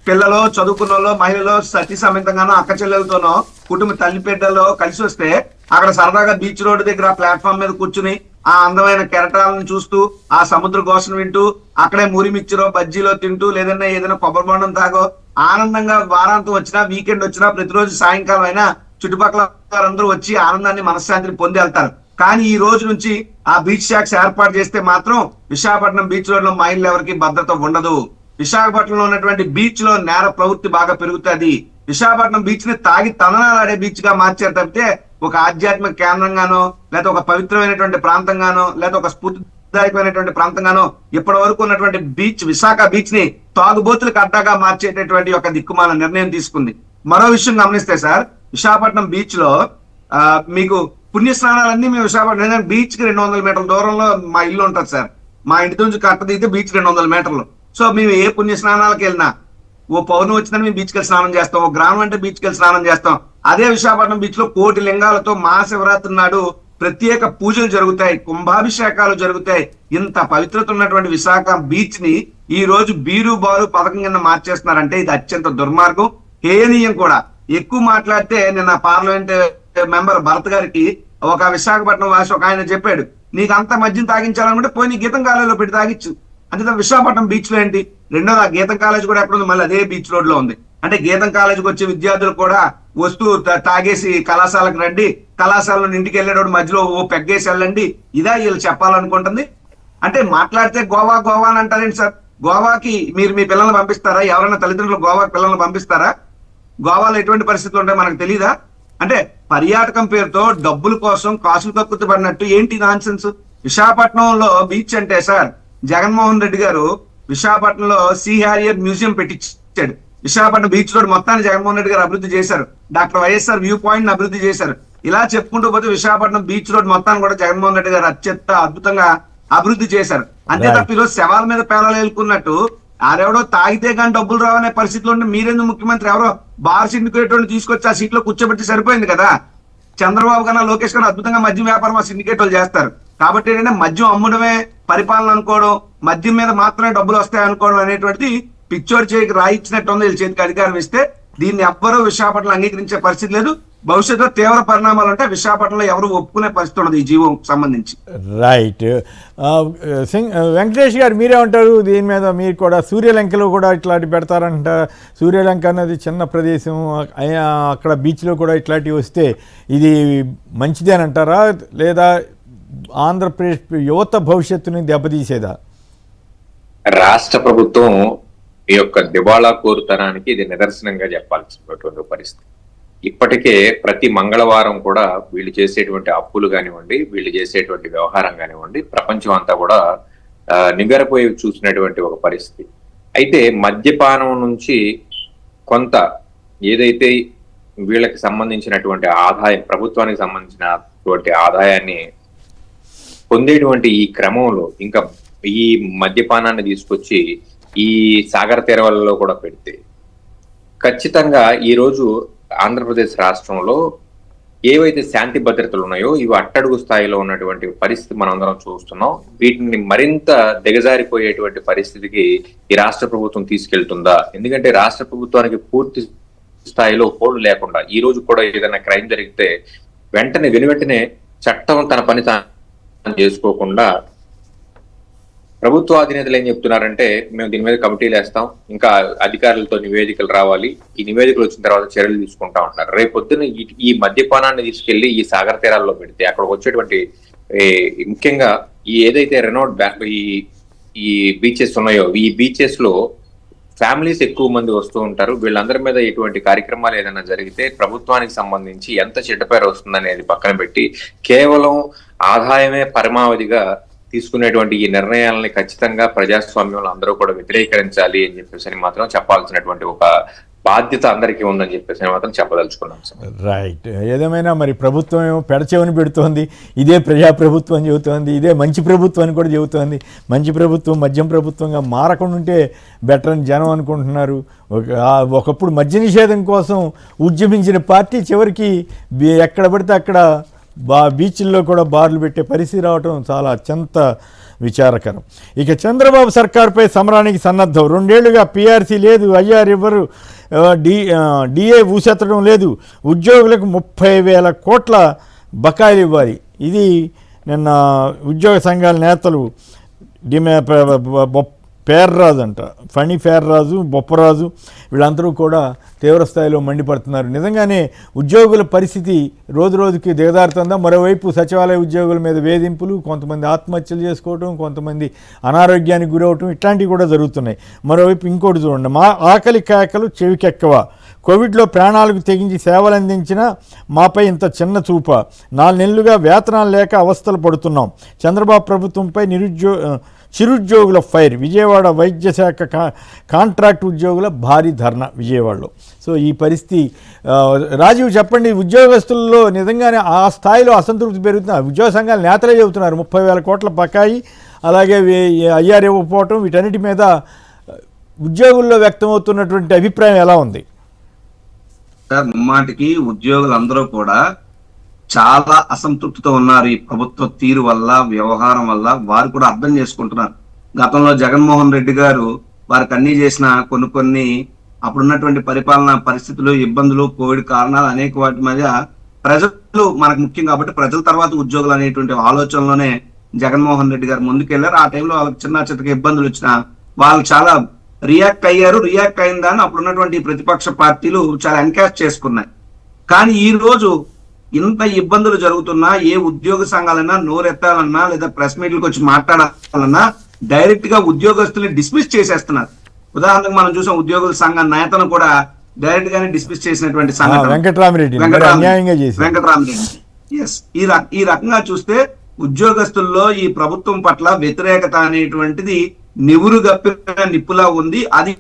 పిల్లలు, చదువుకున్న మహిళలు, సతీ సమేతంగానో అక్క చెల్లెలతోనో కుటుంబ తల్లిపెడ్డలో కలిసి వస్తే అక్కడ సరదాగా బీచ్ రోడ్డు దగ్గర ప్లాట్ఫామ్ మీద కూర్చుని ఆ అందమైన కెరటాలను చూస్తూ, ఆ సముద్ర ఘోషను వింటూ, అక్కడే మురి మిక్చరో బజ్జీలో తింటూ, లేదన్నా ఏదైనా కొబ్బరి బొండం తాగో ఆనందంగా వారాంతం వచ్చినా, వీకెండ్ వచ్చినా, ప్రతిరోజు సాయంకాలం అయినా చుట్టుపక్కల వారందరూ వచ్చి ఆనందాన్ని, మనశ్శాంతిని పొంది వెళ్తారు. కానీ ఈ రోజు నుంచి ఆ బీచ్ షాక్స్ ఏర్పాటు చేస్తే మాత్రం విశాఖపట్నం బీచ్ రోడ్ లో మహిళలు ఎవరికి భద్రత ఉండదు. విశాఖపట్నంలో ఉన్నటువంటి బీచ్ లో నేర ప్రవృత్తి బాగా పెరుగుతుంది. విశాఖపట్నం బీచ్ ని తాగి తననాలాడే బీచ్ గా మార్చారు తప్పితే ఒక ఆధ్యాత్మిక కేంద్రంగానో లేదా ఒక పవిత్రమైనటువంటి ప్రాంతంగానో లేదా ఒక స్ఫూర్తిదాయకమైనటువంటి ప్రాంతంగానో ఇప్పటి వరకు ఉన్నటువంటి బీచ్ విశాఖ బీచ్ ని తాగుబోతులకు అడ్డాగా మార్చేటటువంటి ఒక దిక్కుమాల నిర్ణయం తీసుకుంది. మరో విషయం గమనిస్తే సార్, విశాఖపట్నం బీచ్ లో మీకు పుణ్యస్నానాలన్నీ మేము విశాఖపట్నం బీచ్ కి 200 మీటర్ల దూరంలో మా ఇల్లు ఉంటుంది సార్. మా ఇంటి నుంచి కట్ట దిగితే బీచ్ 200 మీటర్లు. సో మేము ఏ పుణ్య స్నానాలకు వెళ్ళినా, ఓ పౌర్ణమి వచ్చిందని మేము బీచ్కి వెళ్ళి స్నానం చేస్తాం, ఓ గ్రామం అంటే బీచ్కి వెళ్ళి స్నానం చేస్తాం. అదే విశాఖపట్నం బీచ్ లో 1 కోటి లింగాలతో మహాశివరాత్రి నాడు ప్రత్యేక పూజలు జరుగుతాయి, కుంభాభిషేకాలు జరుగుతాయి. ఇంత పవిత్రత ఉన్నటువంటి విశాఖ బీచ్ ని ఈ రోజు బీరు బారు పథకం కింద మార్చేస్తున్నారంటే ఇది అత్యంత దుర్మార్గం, హేనీయం కూడా. ఎక్కువ మాట్లాడితే నిన్న పార్లమెంట్ మెంబర్ భరత్ గారికి ఒక విశాఖపట్నం వాసి ఒక ఆయన చెప్పాడు, నీకు అంత మద్యం తాగించాలనుకుంటే పోయి నీ గీతం కాలేజీలో పెట్టి తాగించు. అంటే విశాఖపట్నం బీచ్ లో ఏంటి? రెండోది ఆ గీతం కాలేజ్ కూడా ఎక్కడ ఉంది? మళ్ళీ అదే బీచ్ రోడ్ లో ఉంది. అంటే గీతం కాలేజీకి వచ్చే విద్యార్థులు కూడా వస్తూ తాగేసి కళాశాలకు రండి, కళాశాలలో ఇంటికి వెళ్ళేటప్పుడు మధ్యలో ఓ పెగ్గేసి వెళ్ళండి, ఇదా వీళ్ళు చెప్పాలనుకుంటుంది. అంటే మాట్లాడితే గోవా గోవా అని అంటారేంటి సార్? గోవాకి మీరు మీ పిల్లల్ని పంపిస్తారా? ఎవరైనా తల్లిదండ్రులు గోవాకి పిల్లల్ని పంపిస్తారా? గోవాలో ఎటువంటి పరిస్థితులు ఉంటాయో మనకు తెలీదా? అంటే పర్యాటకం పేరుతో డబ్బుల కోసం కాసులు కక్కుతూ పడినట్టు ఏంటి నాన్సెన్స్? విశాఖపట్నంలో బీచ్ అంటే సార్, జగన్మోహన్ రెడ్డి గారు విశాఖపట్నంలో సీ హ్యారియర్ మ్యూజియం పెట్టించాడు. విశాఖపట్నం బీచ్ రోడ్ మొత్తాన్ని జగన్మోహన్ రెడ్డి గారు అభివృద్ధి చేశారు. డాక్టర్ వైఎస్ఆర్ వ్యూ పాయింట్ అభివృద్ధి చేశారు. ఇలా చెప్పుకుంటూ పోతే విశాఖపట్నం బీచ్ రోడ్ మొత్తాన్ని కూడా జగన్మోహన్ రెడ్డి గారు అత్యంత అద్భుతంగా అభివృద్ధి చేశారు. అంతే తప్ప ఈరోజు శవాల మీద పేలాలు వేలుకున్నట్టు ఆరెవడో తాగితే కానీ డబ్బులు రావనే పరిస్థితిలో ఉంటే మీరెందుకు ముఖ్యమంత్రి? ఎవరో బార్ సిండికేట్ తీసుకొచ్చి ఆ సీట్ లో కూర్చోబెట్టి సరిపోయింది కదా. చంద్రబాబు కన్నా లోకేష్ కన్నా అద్భుతంగా మద్యం వ్యాపారం ఆ సిండికేట్ వాళ్ళు చేస్తారు. కాబట్టి ఏంటంటే మద్యం అమ్మడమే పరిపాలన అనుకోవడం, మద్యం మీద మాత్రమే డబ్బులు వస్తాయి అనుకోవడం అనేటువంటిది పిచ్చోడి చేయికి రాయిచ్చినట్టు ఉంది. వీళ్ళ చేతికి అధికారం ఇస్తే దీన్ని ఎవ్వరూ విశాఖపట్నం అంగీకరించే పరిస్థితి లేదు. భవిష్యత్తులో తీవ్ర పరిణామాలు అంటే విశాఖపట్నంలో ఎవరు ఒప్పుకునే పరిస్థితి ఉండదు ఈ జీవం సంబంధించి. రైట్. వెంకటేష్ గారు మీరేమంటారు దీని మీద? మీరు కూడా సూర్యలంకలో కూడా ఇట్లాంటి పెడతారంట. సూర్యలంక అన్నది చిన్న ప్రదేశం, అక్కడ బీచ్లో కూడా ఇట్లాంటివి వస్తే ఇది మంచిదేనంటారా, లేదా ఆంధ్రప్రదేశ్ యువత భవిష్యత్తుని దెబ్బతీసేదా? రాష్ట్ర ప్రభుత్వం ఈ యొక్క దివాళా కోరుతనానికి ఇది నిదర్శనంగా చెప్పాల్సినటువంటి పరిస్థితి. ఇప్పటికే ప్రతి మంగళవారం కూడా వీళ్ళు చేసేటువంటి అప్పులు కానివ్వండి, వీళ్ళు చేసేటువంటి వ్యవహారం కానివ్వండి, ప్రపంచం అంతా కూడా నిగరపోయి చూసినటువంటి ఒక పరిస్థితి. అయితే మద్యపానం నుంచి కొంత ఏదైతే వీళ్ళకి సంబంధించినటువంటి ఆదాయం, ప్రభుత్వానికి సంబంధించినటువంటి ఆదాయాన్ని పొందేటువంటి ఈ క్రమంలో ఇంకా ఈ మద్యపానాన్ని తీసుకొచ్చి ఈ సాగర తీరాలలో కూడా పెడితే ఖచ్చితంగా ఈరోజు ఆంధ్రప్రదేశ్ రాష్ట్రంలో ఏవైతే శాంతి భద్రతలు ఉన్నాయో ఇవి అట్టడుగు స్థాయిలో ఉన్నటువంటి పరిస్థితి మనందరం చూస్తున్నాం. వీటిని మరింత దిగజారిపోయేటువంటి పరిస్థితికి ఈ రాష్ట్ర ప్రభుత్వం తీసుకెళ్తుందా? ఎందుకంటే రాష్ట్ర ప్రభుత్వానికి పూర్తి స్థాయిలో హోల్డ్ లేకుండా ఈ రోజు కూడా ఏదైనా క్రైమ్ జరిగితే వెంటనే చట్టం తన పని తాను చేసుకోకుండా ప్రభుత్వ అధినేతలు ఏం చెప్తున్నారంటే మేము దీని మీద కమిటీలు వేస్తాం, ఇంకా అధికారులతో నివేదికలు రావాలి, ఈ నివేదికలు వచ్చిన తర్వాత చర్యలు తీసుకుంటా ఉంటున్నారు. రేపొద్దున ఈ మద్యపానాన్ని తీసుకెళ్లి ఈ సాగర తీరాల్లో పెడితే అక్కడ వచ్చేటువంటి ముఖ్యంగా ఈ ఏదైతే రెనోడ్ ఈ బీచెస్ ఉన్నాయో ఈ బీచెస్ లో ఫ్యామిలీస్ ఎక్కువ మంది వస్తూ ఉంటారు. వీళ్ళందరి మీద ఇటువంటి కార్యక్రమాలు ఏదైనా జరిగితే ప్రభుత్వానికి సంబంధించి ఎంత చెడ్డ పేరు వస్తుందనేది పక్కన పెట్టి కేవలం ఆదాయమే పరమావధిగా తీసుకునేటువంటి ఈ నిర్ణయాలని ఖచ్చితంగా ప్రజాస్వామ్యంలో అందరూ కూడా వ్యతిరేకరించాలి అని చెప్పేసి మాత్రం చెప్పాల్సినటువంటి ఒక బాధ్యత అందరికీ ఉందని చెప్పేసి మాత్రం చెప్పదలుచుకున్నాం సార్. రైట్. ఏదేమైనా మరి ప్రభుత్వం ఏమో పెడచెవని పెడుతోంది, ఇదే ప్రజాప్రభుత్వం చెబుతోంది, ఇదే మంచి ప్రభుత్వం అని కూడా చెబుతోంది. మంచి ప్రభుత్వం మద్యం ప్రభుత్వంగా మారకుండా ఉంటే బెటర్ అని జనం అనుకుంటున్నారు. ఒకప్పుడు మద్య నిషేధం కోసం ఉద్యమించిన పార్టీ చివరికి ఎక్కడ పడితే అక్కడ బీచ్ల్లో కూడా బార్లు పెట్టే పరిస్థితి రావటం చాలా అత్యంత విచారకరం. ఇక చంద్రబాబు సర్కార్పై సమరానికి సన్నద్ధం. 2 ఏళ్లుగా పీఆర్సీ లేదు, ఐఆర్ ఇవ్వరు, డిఏ ఊసెత్తడం లేదు, ఉద్యోగులకు 30,000 కోట్ల బకాయిలు ఇవ్వాలి. ఇది నిన్న ఉద్యోగ సంఘాల నేతలు పేర్రాజు అంట, ఫణి పేర్రాజు, బొప్పరాజు వీళ్ళందరూ కూడా తీవ్రస్థాయిలో మండిపడుతున్నారు. నిజంగానే ఉద్యోగుల పరిస్థితి రోజు రోజుకి దిగజారుతుందా? మరోవైపు సచివాలయ ఉద్యోగుల మీద వేధింపులు, కొంతమంది ఆత్మహత్యలు చేసుకోవటం, కొంతమంది అనారోగ్యానికి గురవటం ఇట్లాంటివి కూడా జరుగుతున్నాయి. మరోవైపు ఇంకోటి చూడండి, మా ఆకలి కేకలు చెవికెక్కవ, కోవిడ్లో ప్రాణాలకు తెగించి సేవలు అందించిన మాపై ఇంత చిన్న చూప, 4 నెలలుగా వేతనాలు లేక అవస్థలు పడుతున్నాం, చంద్రబాబు ప్రభుత్వంపై చిరుద్యోగుల ఫైర్, విజయవాడ వైద్య శాఖ కాంట్రాక్ట్ ఉద్యోగుల భారీ ధర్నా విజయవాడలో. సో ఈ పరిస్థితి రాజీవ్ చెప్పండి, ఉద్యోగస్తుల్లో నిజంగానే ఆ స్థాయిలో అసంతృప్తి పెరుగుతున్నారు. ఉద్యోగ సంఘాల నేతలే చెబుతున్నారు 30,000 కోట్ల బకాయి, అలాగే ఐఆర్ ఇవ్వకపోవటం, వీటన్నిటి మీద ఉద్యోగుల్లో వ్యక్తమవుతున్నటువంటి అభిప్రాయం ఎలా ఉంది? సార్, ముమ్మాటికి ఉద్యోగులందరూ కూడా చాలా అసంతృప్తితో ఉన్నారు ఈ ప్రభుత్వ తీరు వల్ల, వ్యవహారం వల్ల. వారు కూడా అర్థం చేసుకుంటున్నారు. గతంలో జగన్మోహన్ రెడ్డి గారు వారికి అన్ని చేసిన కొన్ని అప్పుడున్నటువంటి పరిపాలనా పరిస్థితులు, ఇబ్బందులు, కోవిడ్ కారణాలు అనేక వాటి మధ్య ప్రజలు మనకు ముఖ్యం కాబట్టి ప్రజల తర్వాత ఉద్యోగులు అనేటువంటి ఆలోచనలోనే జగన్మోహన్ రెడ్డి గారు ముందుకెళ్లారు. ఆ టైంలో వాళ్ళకి చిన్న ఇబ్బందులు వచ్చినా వాళ్ళు చాలా రియాక్ట్ అయ్యారు. రియాక్ట్ అయిన దాన్ని అప్పుడున్నటువంటి ప్రతిపక్ష పార్టీలు చాలా ఎన్కాష్ చేసుకున్నాయి. కానీ ఈ రోజు ఇంత ఇబ్బందులు జరుగుతున్నా, ఏ ఉద్యోగ సంఘాలన్నా నోరెత్తాలన్నా లేదా ప్రెస్ మీట్లకు వచ్చి మాట్లాడాలన్నా డైరెక్ట్ గా ఉద్యోగస్తుల్ని డిస్మిస్ చేసేస్తున్నారు. ఉదాహరణకు మనం చూసాం, ఉద్యోగుల సంఘ నేతను కూడా డైరెక్ట్ గానే డిస్మిస్ చేసినటువంటి సంఘటన వెంకటరామిరెడ్డి. ఎస్, ఈ రకంగా చూస్తే ఉద్యోగస్తుల్లో ఈ ప్రభుత్వం పట్ల వ్యతిరేకత అనేటువంటిది నివురు గప్పిన నిప్పులా ఉంది. అది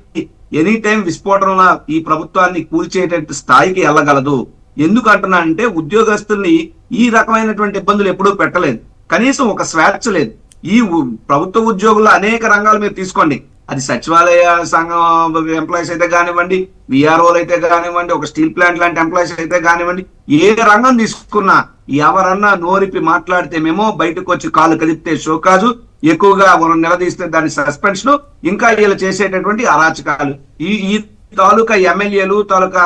ఎనీ టైం విస్ఫోటనంలా ఈ ప్రభుత్వాన్ని కూల్చేటట్టు స్థాయికి వెళ్ళగలదు. ఎందుకు అంటున్నా అంటే, ఉద్యోగస్తుల్ని ఈ రకమైనటువంటి ఇబ్బందులు ఎప్పుడూ పెట్టలేదు. కనీసం ఒక స్వేచ్ఛ లేదు. ఈ ప్రభుత్వ ఉద్యోగుల్లో అనేక రంగాలు మీరు తీసుకోండి, అది సచివాలయ సంఘం ఎంప్లాయీస్ అయితే కానివ్వండి, విఆర్ఓలు అయితే కానివ్వండి, ఒక స్టీల్ ప్లాంట్ లాంటి ఎంప్లాయీస్ అయితే కానివ్వండి, ఏ రంగం తీసుకున్నా ఎవరన్నా నోరిపి మాట్లాడితే మేము బయటకు వచ్చి కాలు కదిపితే షోకాజు, ఎక్కువగా మనం నిలదీస్తే దాని సస్పెన్షన్, ఇంకా వీళ్ళు చేసేటటువంటి అరాచకాలు. ఈ తాలూకా ఎమ్మెల్యేలు తాలూకా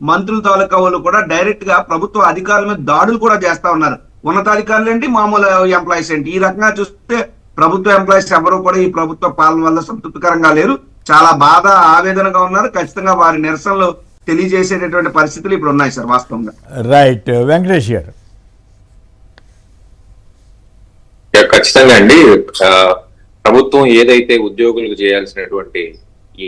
మంత్రుల తాలూకా వాళ్ళు కూడా డైరెక్ట్ గా ప్రభుత్వ అధికారుల మీద దాడులు కూడా చేస్తా ఉన్నారు. ఉన్నతాధికారులు ఏంటి, మామూలు ఎంప్లాయీస్ ఏంటి. ఈ రకంగా చూస్తే ప్రభుత్వ ఎంప్లాయీస్ ఎవరు కూడా ఈ ప్రభుత్వ పాలన వల్ల సంతృప్తికరంగా లేరు. చాలా బాధ, ఆవేదనగా ఉన్నారు. ఖచ్చితంగా వారి నిరసనలు తెలియజేసేటటువంటి పరిస్థితులు ఇప్పుడు ఉన్నాయి సార్ వాస్తవంగా. రైట్, వెంకటేష్ గారు. ఖచ్చితంగా అండి, ప్రభుత్వం ఏదైతే ఉద్యోగులకు చేయాల్సినటువంటి ఈ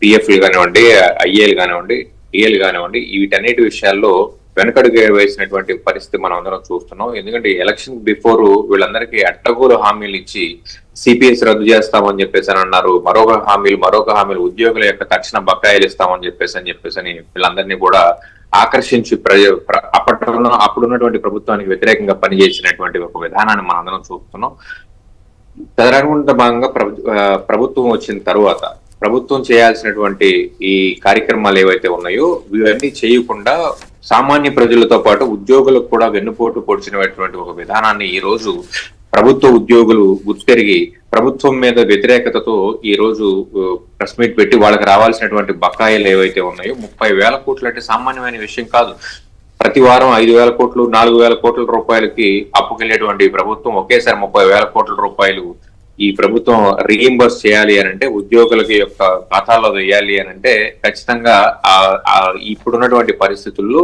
పిఎఫ్లు కానివ్వండి, ఐఏలు కానివ్వండి, టీఎల్ కానివ్వండి, వీటన్నిటి విషయాల్లో వెనకడుగు వేసినటువంటి పరిస్థితి మనం అందరం చూస్తున్నాం. ఎందుకంటే ఎలక్షన్ బిఫోర్ వీళ్ళందరికీ అట్టగోలు హామీలు ఇచ్చి సిపిఎస్ రద్దు చేస్తామని చెప్పేసి అని అన్నారు. మరొక హామీలు ఉద్యోగుల యొక్క తక్షణ బకాయిలు ఇస్తామని చెప్పేసి వీళ్ళందరినీ కూడా ఆకర్షించి అప్పుడున్నటువంటి ప్రభుత్వానికి వ్యతిరేకంగా పనిచేసినటువంటి ఒక విధానాన్ని మనం అందరం చూస్తున్నాం. తదనుగుణ భాగంగా ప్రభుత్వం వచ్చిన తరువాత ప్రభుత్వం చేయాల్సినటువంటి ఈ కార్యక్రమాలు ఏవైతే ఉన్నాయో ఇవన్నీ చేయకుండా సామాన్య ప్రజలతో పాటు ఉద్యోగులకు కూడా వెన్నుపోటు పొడిచినటువంటి ఒక విధానాన్ని ఈ రోజు ప్రభుత్వ ఉద్యోగులు గుర్తెరిగి ప్రభుత్వం మీద వ్యతిరేకతతో ఈ రోజు ప్రెస్ మీట్ పెట్టి వాళ్ళకి రావాల్సినటువంటి బకాయిలు ఏవైతే ఉన్నాయో 30,000 కోట్లు అంటే సామాన్యమైన విషయం కాదు. ప్రతి వారం 5,000 కోట్లు 4,000 కోట్ల రూపాయలకి అప్పుకెళ్లేటువంటి ప్రభుత్వం ఒకేసారి 30,000 కోట్ల రూపాయలు ఈ ప్రభుత్వం రీఇంబర్స్ చేయాలి అని అంటే, ఉద్యోగులకి యొక్క ఖాతాలో వేయాలి అని అంటే ఖచ్చితంగా ఇప్పుడున్నటువంటి పరిస్థితుల్లో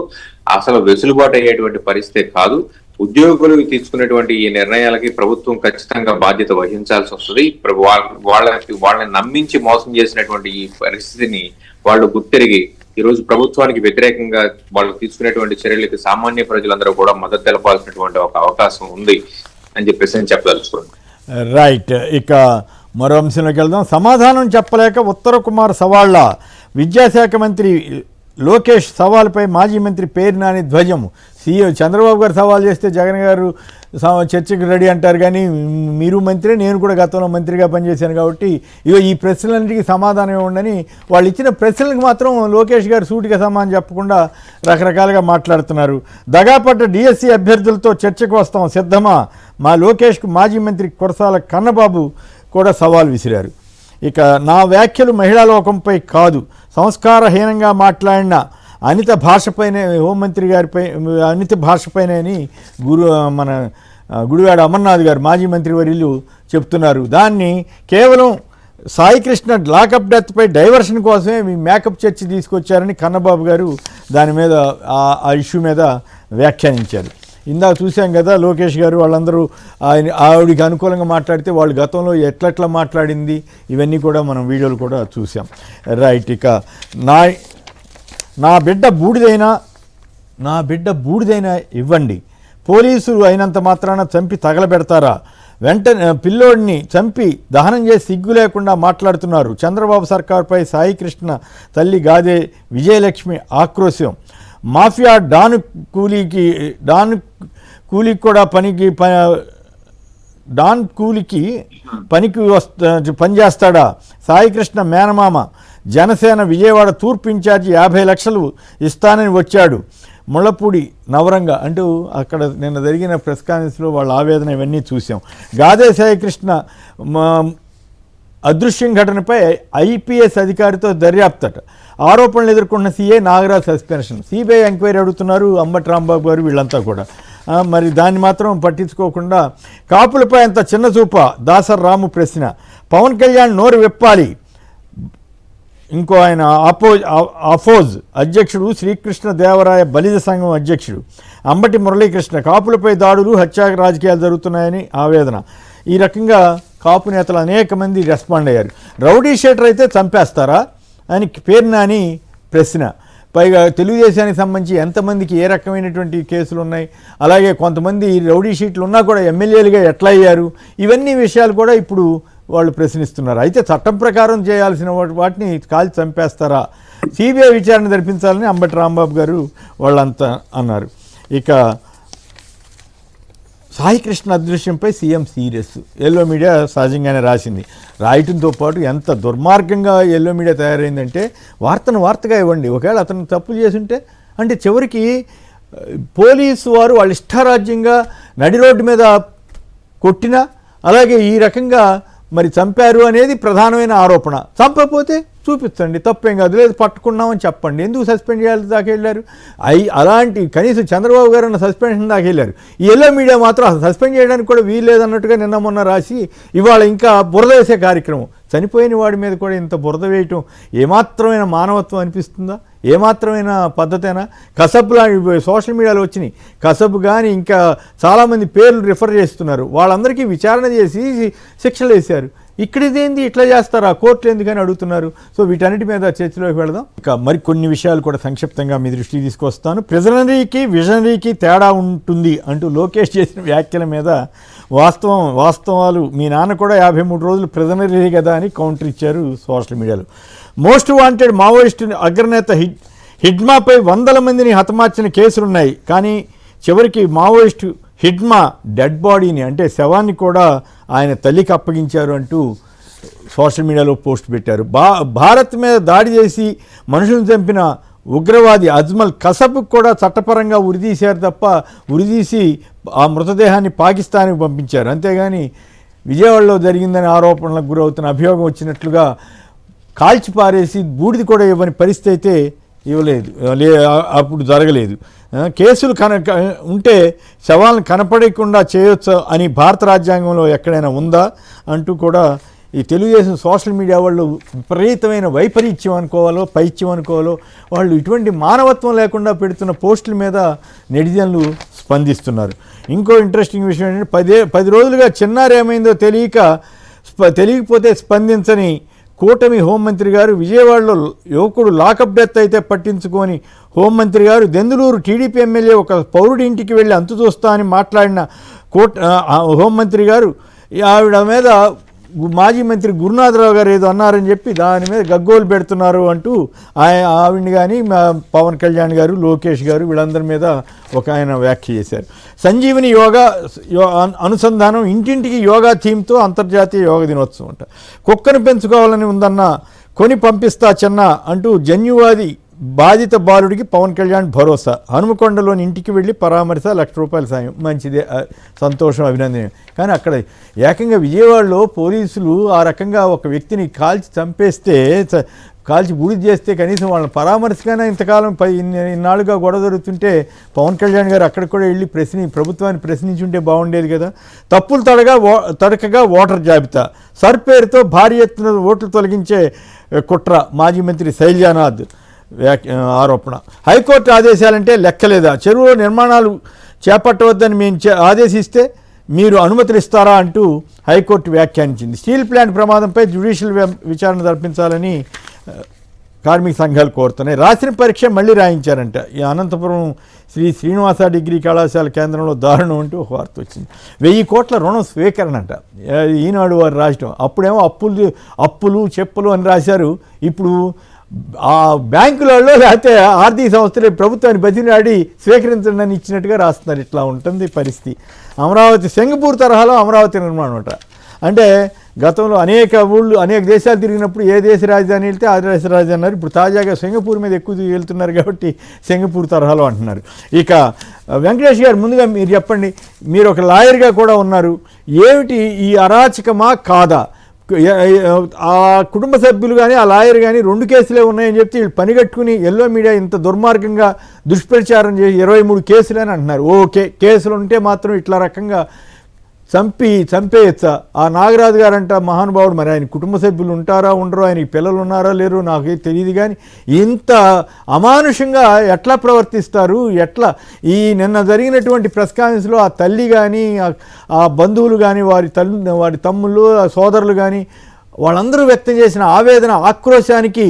అసలు వెసులుబాటు అయ్యేటువంటి పరిస్థితి కాదు. ఉద్యోగులు తీసుకునేటువంటి ఈ నిర్ణయాలకి ప్రభుత్వం ఖచ్చితంగా బాధ్యత వహించాల్సి వస్తుంది. వాళ్ళని నమ్మించి మోసం చేసినటువంటి ఈ పరిస్థితిని వాళ్ళు గుర్తెరిగి ఈ రోజు ప్రభుత్వానికి వ్యతిరేకంగా వాళ్ళు తీసుకునేటువంటి చర్యలకి సామాన్య ప్రజలందరూ కూడా మద్దతు తెలపాల్సినటువంటి ఒక అవకాశం ఉంది అని చెప్పేసి నేను చెప్పదలుచుకోండి. రైట్, ఇక మరో అంశంలోకి వెళ్దాం. సమాధానం చెప్పలేక ఉత్తర కుమార్ సవాళ్ల, విద్యాశాఖ మంత్రి లోకేష్ సవాల్పై మాజీ మంత్రి పేర్ని నాని ధ్వజం. సీఎం చంద్రబాబు గారు సవాల్ చేస్తే జగన్ గారు చర్చకు రెడీ అంటారు. కానీ మీరు మంత్రి, నేను కూడా గతంలో మంత్రిగా పనిచేశాను కాబట్టి ఇగో ఈ ప్రశ్నలన్నిటికీ సమాధానం ఇవ్వండి. వాళ్ళు ఇచ్చిన ప్రశ్నలకు మాత్రం లోకేష్ గారు సూటిగా సమాధానం చెప్పకుండా రకరకాలుగా మాట్లాడుతున్నారు. దగాపడ్డ డిఎస్సి అభ్యర్థులతో చర్చకు వస్తాం సిద్ధమా, మా లోకేష్కు మాజీ మంత్రి కురసాల కన్నబాబు కూడా సవాల్ విసిరారు. ఇక నా వ్యాఖ్యలు మహిళా లోకంపై కాదు, సంస్కారహీనంగా మాట్లాడిన అనిత భాషపైనే, హోంమంత్రి గారిపై అనిత భాషపైనే అని గుడివాడ అమర్నాథ్ గారు మాజీ మంత్రి వర్యులు చెప్తున్నారు. దాన్ని కేవలం సాయికృష్ణ లాకప్ డెత్పై డైవర్షన్ కోసమే మీ మేకప్ చర్చ తీసుకొచ్చారని కన్నబాబు గారు దాని మీద ఆ ఇష్యూ మీద వ్యాఖ్యానించారు. ఇందాక చూసాం కదా, లోకేష్ గారు వాళ్ళందరూ ఆవిడికి అనుకూలంగా మాట్లాడితే వాళ్ళు గతంలో ఎట్లెట్లా మాట్లాడింది ఇవన్నీ కూడా మనం వీడియోలు కూడా చూసాం. రైట్, ఇక నా బిడ్డ బూడిదైనా ఇవ్వండి, పోలీసులు అయినంత మాత్రాన చంపి తగలబెడతారా, వెంటనే పిల్లోడిని చంపి దహనం చేసి సిగ్గు లేకుండా మాట్లాడుతున్నారు. చంద్రబాబు సర్కార్పై సాయికృష్ణ తల్లి గాదే విజయలక్ష్మి ఆక్రోశం. మాఫియా డాన్ కూలికి కూడా పనిచేస్తాడా? సాయికృష్ణ మేనమామ జనసేన విజయవాడ తూర్పు ఇన్ఛార్జి 50 లక్షలు ఇస్తానని వచ్చాడు. ముళ్ళపూడి నవరంగ అంటూ అక్కడ నిన్న జరిగిన ప్రెస్ కాన్ఫరెన్స్లో వాళ్ళ ఆవేదన ఇవన్నీ చూసాం. గాదే సాయికృష్ణ అదృశ్యం ఘటనపై ఐపీఎస్ అధికారితో దర్యాప్తట. ఆరోపణలు ఎదుర్కొన్న CA Nagaraj suspension. CBI enquiry అడుగుతున్నారు అంబటి రాంబాబు గారు, వీళ్ళంతా కూడా. మరి దాన్ని మాత్రం పట్టించుకోకుండా కాపులపై అంత చిన్న చూప దాసర్ రాము ప్రశ్న. పవన్ కళ్యాణ్ నోరు విప్పాలి. ఇంకో ఆయన అఫోజ్ అధ్యక్షుడు శ్రీకృష్ణ దేవరాయ బలిజ సంఘం అధ్యక్షుడు అంబటి మురళీకృష్ణ. కాపులపై దాడులు, హత్యా రాజకీయాలు జరుగుతున్నాయని ఆవేదన. ఈ రకంగా కాపు నేతలు అనేక మంది రెస్పాండ్ అయ్యారు. రౌడీ షీటర్ అయితే చంపేస్తారా అని పేరు నాని ప్రశ్న. పైగా తెలుగుదేశానికి సంబంధించి ఎంతమందికి ఏ రకమైనటువంటి కేసులు ఉన్నాయి, అలాగే కొంతమంది రౌడీ షీట్లు ఉన్నా కూడా ఎమ్మెల్యేలుగా ఎట్లా అయ్యారు, ఇవన్నీ విషయాలు కూడా ఇప్పుడు వాళ్ళు ప్రశ్నిస్తున్నారు. అయితే చట్టం ప్రకారం చేయాల్సిన వాటిని కాల్చి చంపేస్తారా, సిబిఐ విచారణ జరిపించాలని అంబటి రాంబాబు గారు వాళ్ళంతా అన్నారు. ఇక సాయికృష్ణ అదృశ్యంపై సీఎం సీరియస్. ఎల్లో మీడియా సహజంగానే రాసింది. రాయటంతో పాటు ఎంత దుర్మార్గంగా ఎల్లో మీడియా తయారైందంటే, వార్తను వార్తగా ఇవ్వండి, ఒకవేళ అతను తప్పులు చేసుంటే అంటే చివరికి పోలీసు వారు వాళ్ళ ఇష్టారాజ్యంగా నడి రోడ్డు మీద కొట్టినా, అలాగే ఈ రకంగా మరి చంపారు అనేది ప్రధానమైన ఆరోపణ. చంపకపోతే చూపించండి, తప్పేం కాదు, లేదు పట్టుకున్నామని చెప్పండి, ఎందుకు సస్పెండ్ చేయాలి దాకా వెళ్ళారు. అలాంటి కనీసం చంద్రబాబు గారు అన్న సస్పెన్షన్ దాకా వెళ్ళారు. ఈ ఎల్లో మీడియా మాత్రం అసలు సస్పెండ్ చేయడానికి కూడా వీల్లేదన్నట్టుగా నిన్న మొన్న రాసి ఇవాళ ఇంకా బురద వేసే కార్యక్రమం. చనిపోయిన వాడి మీద కూడా ఇంత బురద వేయటం ఏమాత్రమైన మానవత్వం అనిపిస్తుందా? ఏమాత్రమైన పద్ధతేనా? కసబ్ లాంటి సోషల్ మీడియాలో వచ్చినాయి. కసబ్ కానీ ఇంకా చాలామంది పేర్లు రిఫర్ చేస్తున్నారు. వాళ్ళందరికీ విచారణ చేసి శిక్షలు వేశారు. ఇక్కడ ఇదేంది ఇట్లా చేస్తారా, కోర్టులు ఎందుకని అడుగుతున్నారు. సో వీటన్నిటి మీద చర్చలోకి వెళదాం. ఇక మరి కొన్ని విషయాలు కూడా సంక్షిప్తంగా మీ దృష్టికి తీసుకొస్తాను. ప్రిజనరీకి విజనరీకి తేడా ఉంటుంది అంటూ లోకేష్ చేసిన వ్యాఖ్యల మీద వాస్తవాలు, మీ నాన్న కూడా 53 రోజులు ప్రిజనరీ కదా అని కౌంటర్ ఇచ్చారు సోషల్ మీడియాలో. మోస్ట్ వాంటెడ్ మావోయిస్టు అగ్రనేత హిడ్మాపై 100 మందిని హతమార్చిన కేసులున్నాయి. కానీ చివరికి మావోయిస్టు హిడ్మా డెడ్ బాడీని అంటే శవాన్ని కూడా ఆయన తల్లికి అప్పగించారు అంటూ సోషల్ మీడియాలో పోస్ట్ పెట్టారు. భారత్ మీద దాడి చేసి మనుషులను చంపిన ఉగ్రవాది అజ్మల్ కసబ్కు కూడా చట్టపరంగా ఉరిదీశారు తప్ప, ఉరిదీసి ఆ మృతదేహాన్ని పాకిస్తాన్కి పంపించారు. అంతేగాని విజయవాడలో జరిగిందని ఆరోపణలకు గురవుతున్న అభియోగం వచ్చినట్లుగా కాల్చి పారేసి బూడిది కూడా ఇవ్వని పరిస్థితి అయితే ఇవ్వలేదు, అప్పుడు జరగలేదు. కేసులు ఉంటే శవాలను కనపడకుండా చేయొచ్చు అని భారత రాజ్యాంగంలో ఎక్కడైనా ఉందా అంటూ కూడా ఈ తెలుగుదేశం సోషల్ మీడియా వాళ్ళు విపరీతమైన వైపరీత్యం అనుకోవాలో పైత్యం అనుకోవాలో వాళ్ళు ఇటువంటి మానవత్వం లేకుండా పెడుతున్న పోస్టుల మీద నెటిజన్లు స్పందిస్తున్నారు. ఇంకో ఇంట్రెస్టింగ్ విషయం ఏంటంటే 10 రోజులుగా చిన్నారి ఏమైందో తెలియకపోతే స్పందించని కూటమి హోంమంత్రి గారు, విజయవాడలో యువకుడు లాకప్ డెత్ అయితే పట్టించుకొని హోంమంత్రి గారు, దెందులూరు టీడీపీ ఎమ్మెల్యే ఒక పౌరుడి ఇంటికి వెళ్ళి అంతు చూస్తా అని మాట్లాడిన హోంమంత్రి గారు ఆవిడ మీద మాజీ మంత్రి గురునాథరావు గారు ఏదో అన్నారని చెప్పి దాని మీద గగ్గోలు పెడుతున్నారు అంటూ ఆవిడని కానీ పవన్ కళ్యాణ్ గారు, లోకేష్ గారు వీళ్ళందరి మీద ఒక ఆయన వ్యాఖ్య చేశారు. సంజీవని యోగా అనుసంధానం ఇంటింటికి యోగా థీమ్తో అంతర్జాతీయ యోగా దినోత్సవం అంట. కుక్కను పెంచుకోవాలని ఉందన్న కొని పంపిస్తా చిన్న అంటూ జన్యువాది బాధిత బాలుడికి పవన్ కళ్యాణ్ భరోసా. హనుమకొండలోని ఇంటికి వెళ్ళి పరామర్శ, ₹1,00,000 సాయం. మంచిదే, సంతోషం, అభినందనం. కానీ అక్కడ ఏకంగా విజయవాడలో పోలీసులు ఆ రకంగా ఒక వ్యక్తిని కాల్చి చంపేస్తే కాల్చి బూడిద చేస్తే కనీసం వాళ్ళని పరామర్శకైనా ఇంతకాలం ఇన్నాళ్ళుగా గొడవ జరుగుతుంటే పవన్ కళ్యాణ్ గారు అక్కడికి కూడా వెళ్ళి ప్రభుత్వాన్ని ప్రశ్నించుంటే బాగుండేది కదా. తప్పులు తడకగా ఓటర్ జాబితా సర్ పేరుతో భారీ ఎత్తున ఓట్లు తొలగించే కుట్ర మాజీ మంత్రి శైలజానాథ్ ఆరోపణ. హైకోర్టు ఆదేశాలంటే లెక్కలేదా, చెరువులో నిర్మాణాలు చేపట్టవద్దని మేము ఆదేశిస్తే మీరు అనుమతులు ఇస్తారా అంటూ హైకోర్టు వ్యాఖ్యానించింది. స్టీల్ ప్లాంట్ ప్రమాదంపై జ్యుడిషియల్ విచారణ జరిపించాలని కార్మిక సంఘాలు కోరుతున్నాయి. రాసిన పరీక్ష మళ్ళీ రాయించారంట. ఈ అనంతపురం శ్రీనివాస డిగ్రీ కళాశాల కేంద్రంలో దారుణం అంటూ ఒక వార్త వచ్చింది. 1000 కోట్ల రుణం స్వీకరణ అంట. ఈనాడు వారు రాయటం. అప్పుడేమో అప్పులు చెప్పులు అని రాశారు. ఇప్పుడు ఆ బ్యాంకులలో లేకపోతే ఆర్థిక సంస్థలు ప్రభుత్వాన్ని బతిలాడి స్వీకరించండి ఇచ్చినట్టుగా రాస్తున్నారు. ఇట్లా ఉంటుంది పరిస్థితి. అమరావతి సింగపూర్ తరహాలో అమరావతి నిర్మాణం అంట. అంటే గతంలో అనేక దేశాలు తిరిగినప్పుడు ఏ దేశ రాజధాని వెళ్తే ఆ దేశ రాజధాని అన్నారు. ఇప్పుడు తాజాగా సింగపూర్ మీద ఎక్కువ వెళ్తున్నారు కాబట్టి సింగపూర్ తరహాలో అంటున్నారు. ఇక వెంకటేష్ గారు, ముందుగా మీరు చెప్పండి, మీరు ఒక లాయర్గా కూడా ఉన్నారు. ఏమిటి ఈ అరాచకమా కాదా? ఆ కుటుంబ సభ్యులు కానీ ఆ లాయర్ కానీ 2 కేసులే ఉన్నాయని చెప్తే వీళ్ళు పనిగట్టుకుని ఎల్లో మీడియా ఇంత దుర్మార్గంగా దుష్ప్రచారం చేసి 23 కేసులు అని అంటున్నారు. ఓకే, కేసులు ఉంటే మాత్రం ఇట్లా రకంగా చంపేయచ్చా? ఆ నాగరాజు గారంట మహానుభావుడు, మరి ఆయన కుటుంబ సభ్యులు ఉంటారా ఉండరో, ఆయనకి పిల్లలు ఉన్నారా లేరు నాకు తెలియదు. కానీ ఇంత అమానుషంగా ఎట్లా ప్రవర్తిస్తారు? ఎట్లా నిన్న జరిగినటువంటి ప్రెస్ కాన్ఫరెన్స్లో ఆ తల్లి కానీ ఆ బంధువులు కానీ వారి తమ్ముళ్ళు సోదరులు కానీ వాళ్ళందరూ వ్యక్తం చేసిన ఆవేదన ఆక్రోశానికి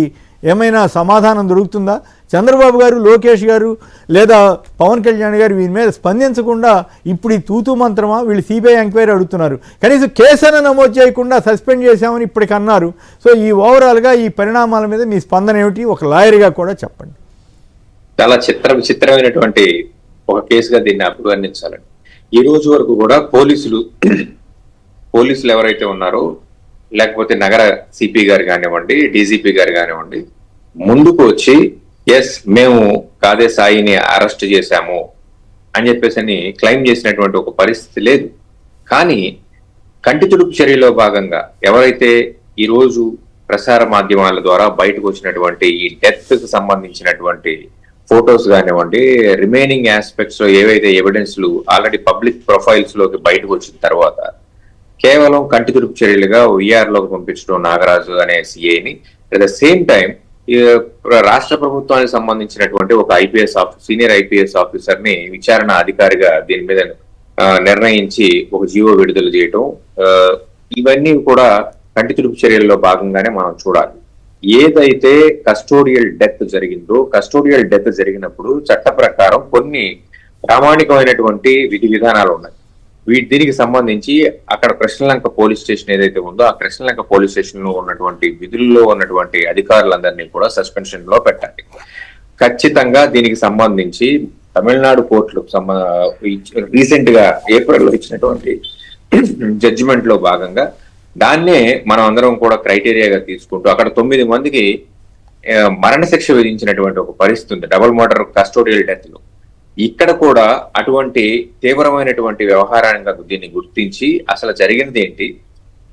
ఏమైనా సమాధానం దొరుకుతుందా? చంద్రబాబు గారు, లోకేష్ గారు లేదా పవన్ కళ్యాణ్ గారు వీరి మీద స్పందించకుండా ఇప్పుడు ఈ తూతూ మంత్రమా? వీళ్ళు సిబిఐ ఎంక్వైరీ అడుగుతున్నారు. కనీసం కేసును నమోదు చేయకుండా సస్పెండ్ చేశామని ఇప్పటికి అన్నారు. సో ఈ ఓవరాల్గా ఈ పరిణామాల మీద మీ స్పందన ఏమిటి? ఒక లాయర్గా కూడా చెప్పండి. చాలా విచిత్రమైనటువంటి ఒక కేసుగా దీన్ని అభివర్ణించాలండి. ఈ రోజు వరకు కూడా పోలీసులు ఎవరైతే ఉన్నారో, లేకపోతే నగర సిపి గారు కానివ్వండి, డీజీపీ గారు కానివ్వండి, ముందుకు వచ్చి ఎస్ మేము కాదే సాయిని అరెస్ట్ చేశాము అని చెప్పేసి క్లెయిమ్ చేసినటువంటి ఒక పరిస్థితి లేదు. కానీ కంటి తుడుపు చర్యలో భాగంగా ఎవరైతే ఈరోజు ప్రసార మాధ్యమాల ద్వారా బయటకు వచ్చినటువంటి ఈ డెత్ కు సంబంధించినటువంటి ఫొటోస్ కానివ్వండి, రిమైనింగ్ ఆస్పెక్ట్స్ లో ఏవైతే ఎవిడెన్స్లు ఆల్రెడీ పబ్లిక్ ప్రొఫైల్స్ లోకి బయటకు వచ్చిన తర్వాత కేవలం కంటి తుడుపు చర్యలుగా విఆర్ లోకి పంపించడం నాగరాజు అనే సిఐని, అట్ ద సేమ్ టైం రాష్ట్ర ప్రభుత్వానికి సంబంధించినటువంటి ఒక సీనియర్ ఐపీఎస్ ఆఫీసర్ ని విచారణ అధికారిగా దీని మీద నిర్ణయించి ఒక జీవో విడుదల చేయటం, ఇవన్నీ కూడా కంటి తుడుపు చర్యల్లో భాగంగానే మనం చూడాలి. ఏదైతే కస్టోడియల్ డెత్ జరిగిందో, కస్టోడియల్ డెత్ జరిగినప్పుడు చట్ట ప్రకారం కొన్ని ప్రామాణికమైనటువంటి విధి విధానాలు ఉన్నాయి. దీనికి సంబంధించి అక్కడ కృష్ణలంక పోలీస్ స్టేషన్ ఏదైతే ఉందో ఆ కృష్ణలంక పోలీస్ స్టేషన్ లో ఉన్నటువంటి విధుల్లో ఉన్నటువంటి అధికారులందరినీ కూడా సస్పెన్షన్ లో పెట్టాలి. ఖచ్చితంగా దీనికి సంబంధించి తమిళనాడు కోర్టులకు రీసెంట్ గా ఏప్రిల్లో ఇచ్చినటువంటి జడ్జిమెంట్ లో భాగంగా దాన్నే మనం అందరం కూడా క్రైటీరియాగా తీసుకుంటూ అక్కడ 9 మందికి మరణశిక్ష విధించినటువంటి ఒక పరిస్థితి ఉంది డబుల్ మర్డర్ కస్టోడియల్ డెత్ లో. ఇక్కడ కూడా అటువంటి తీవ్రమైనటువంటి వ్యవహారాన్ని దీన్ని గుర్తించి అసలు జరిగింది ఏంటి,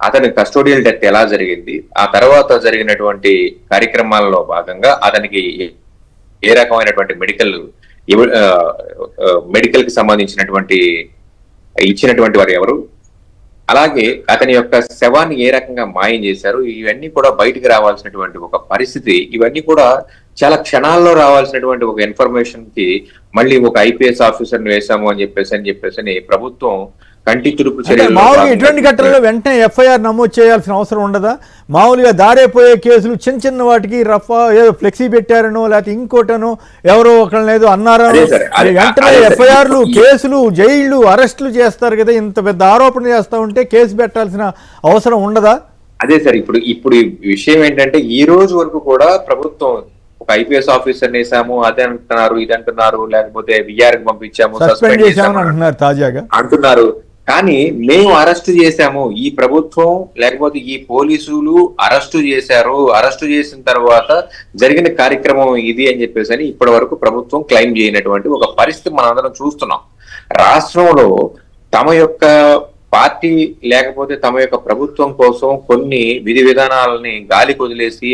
అతని కస్టోడియల్ డెత్ ఎలా జరిగింది, ఆ తర్వాత జరిగినటువంటి కార్యక్రమాలలో భాగంగా అతనికి ఏ రకమైనటువంటి మెడికల్ కి సంబంధించినటువంటి ఇచ్చినటువంటి వారు ఎవరు, అలాగే అతని యొక్క శవాన్ని ఏ రకంగా మాయం చేశారు, ఇవన్నీ కూడా బయటికి రావాల్సినటువంటి ఒక పరిస్థితి. ఇవన్నీ కూడా చాలా క్షణాల్లో రావాల్సినటువంటి ఒక ఇన్ఫర్మేషన్ కి మళ్ళీ ఒక ఐపీఎస్ ఆఫీసర్ ని వేసాము అని చెప్పేసి ప్రభుత్వం కంటి తుడుపు చర్యలు మామూలుగా ఇటువంటి ఘటనలో వెంటనే ఎఫ్ఐఆర్ నమోదు చేయాల్సిన అవసరం ఉండదా? మామూలుగా దారైపోయే కేసులు చిన్న వాటికి రఫా ఏదో ఫ్లెక్సీ పెట్టారనో లేకపోతే ఇంకోటనో ఎవరో ఒకళ్ళని ఏదో అన్నారనో వెంటనే ఎఫ్ఐఆర్లు, కేసులు, జైళ్లు, అరెస్టులు చేస్తారు కదా. ఇంత పెద్ద ఆరోపణ చేస్తా ఉంటే కేసు పెట్టాల్సిన అవసరం ఉండదా? అదే సార్, ఇప్పుడు విషయం ఏంటంటే ఈ రోజు వరకు కూడా ప్రభుత్వం ఒక ఐపీఎస్ ఆఫీసర్ వేసాము అదే అంటున్నారు, ఇది అంటున్నారు, లేకపోతే విఆర్ కి పంపించాము, సస్పెండ్ చేసాము అంటున్నారు తాజాగా అంటున్నారు. కానీ మేము అరెస్ట్ చేశాము, ఈ ప్రభుత్వం లేకపోతే ఈ పోలీసులు అరెస్టు చేశారు, అరెస్టు చేసిన తర్వాత జరిగిన కార్యక్రమం ఇది అని చెప్పేసి ఇప్పటి వరకు ప్రభుత్వం క్లెయిమ్ చేయనటువంటి ఒక పరిస్థితి మనం అందరం చూస్తున్నాం. రాష్ట్రంలో తమ యొక్క పార్టీ లేకపోతే తమ యొక్క ప్రభుత్వం కోసం కొన్ని విధి విధానాలని గాలి కొదిలేసి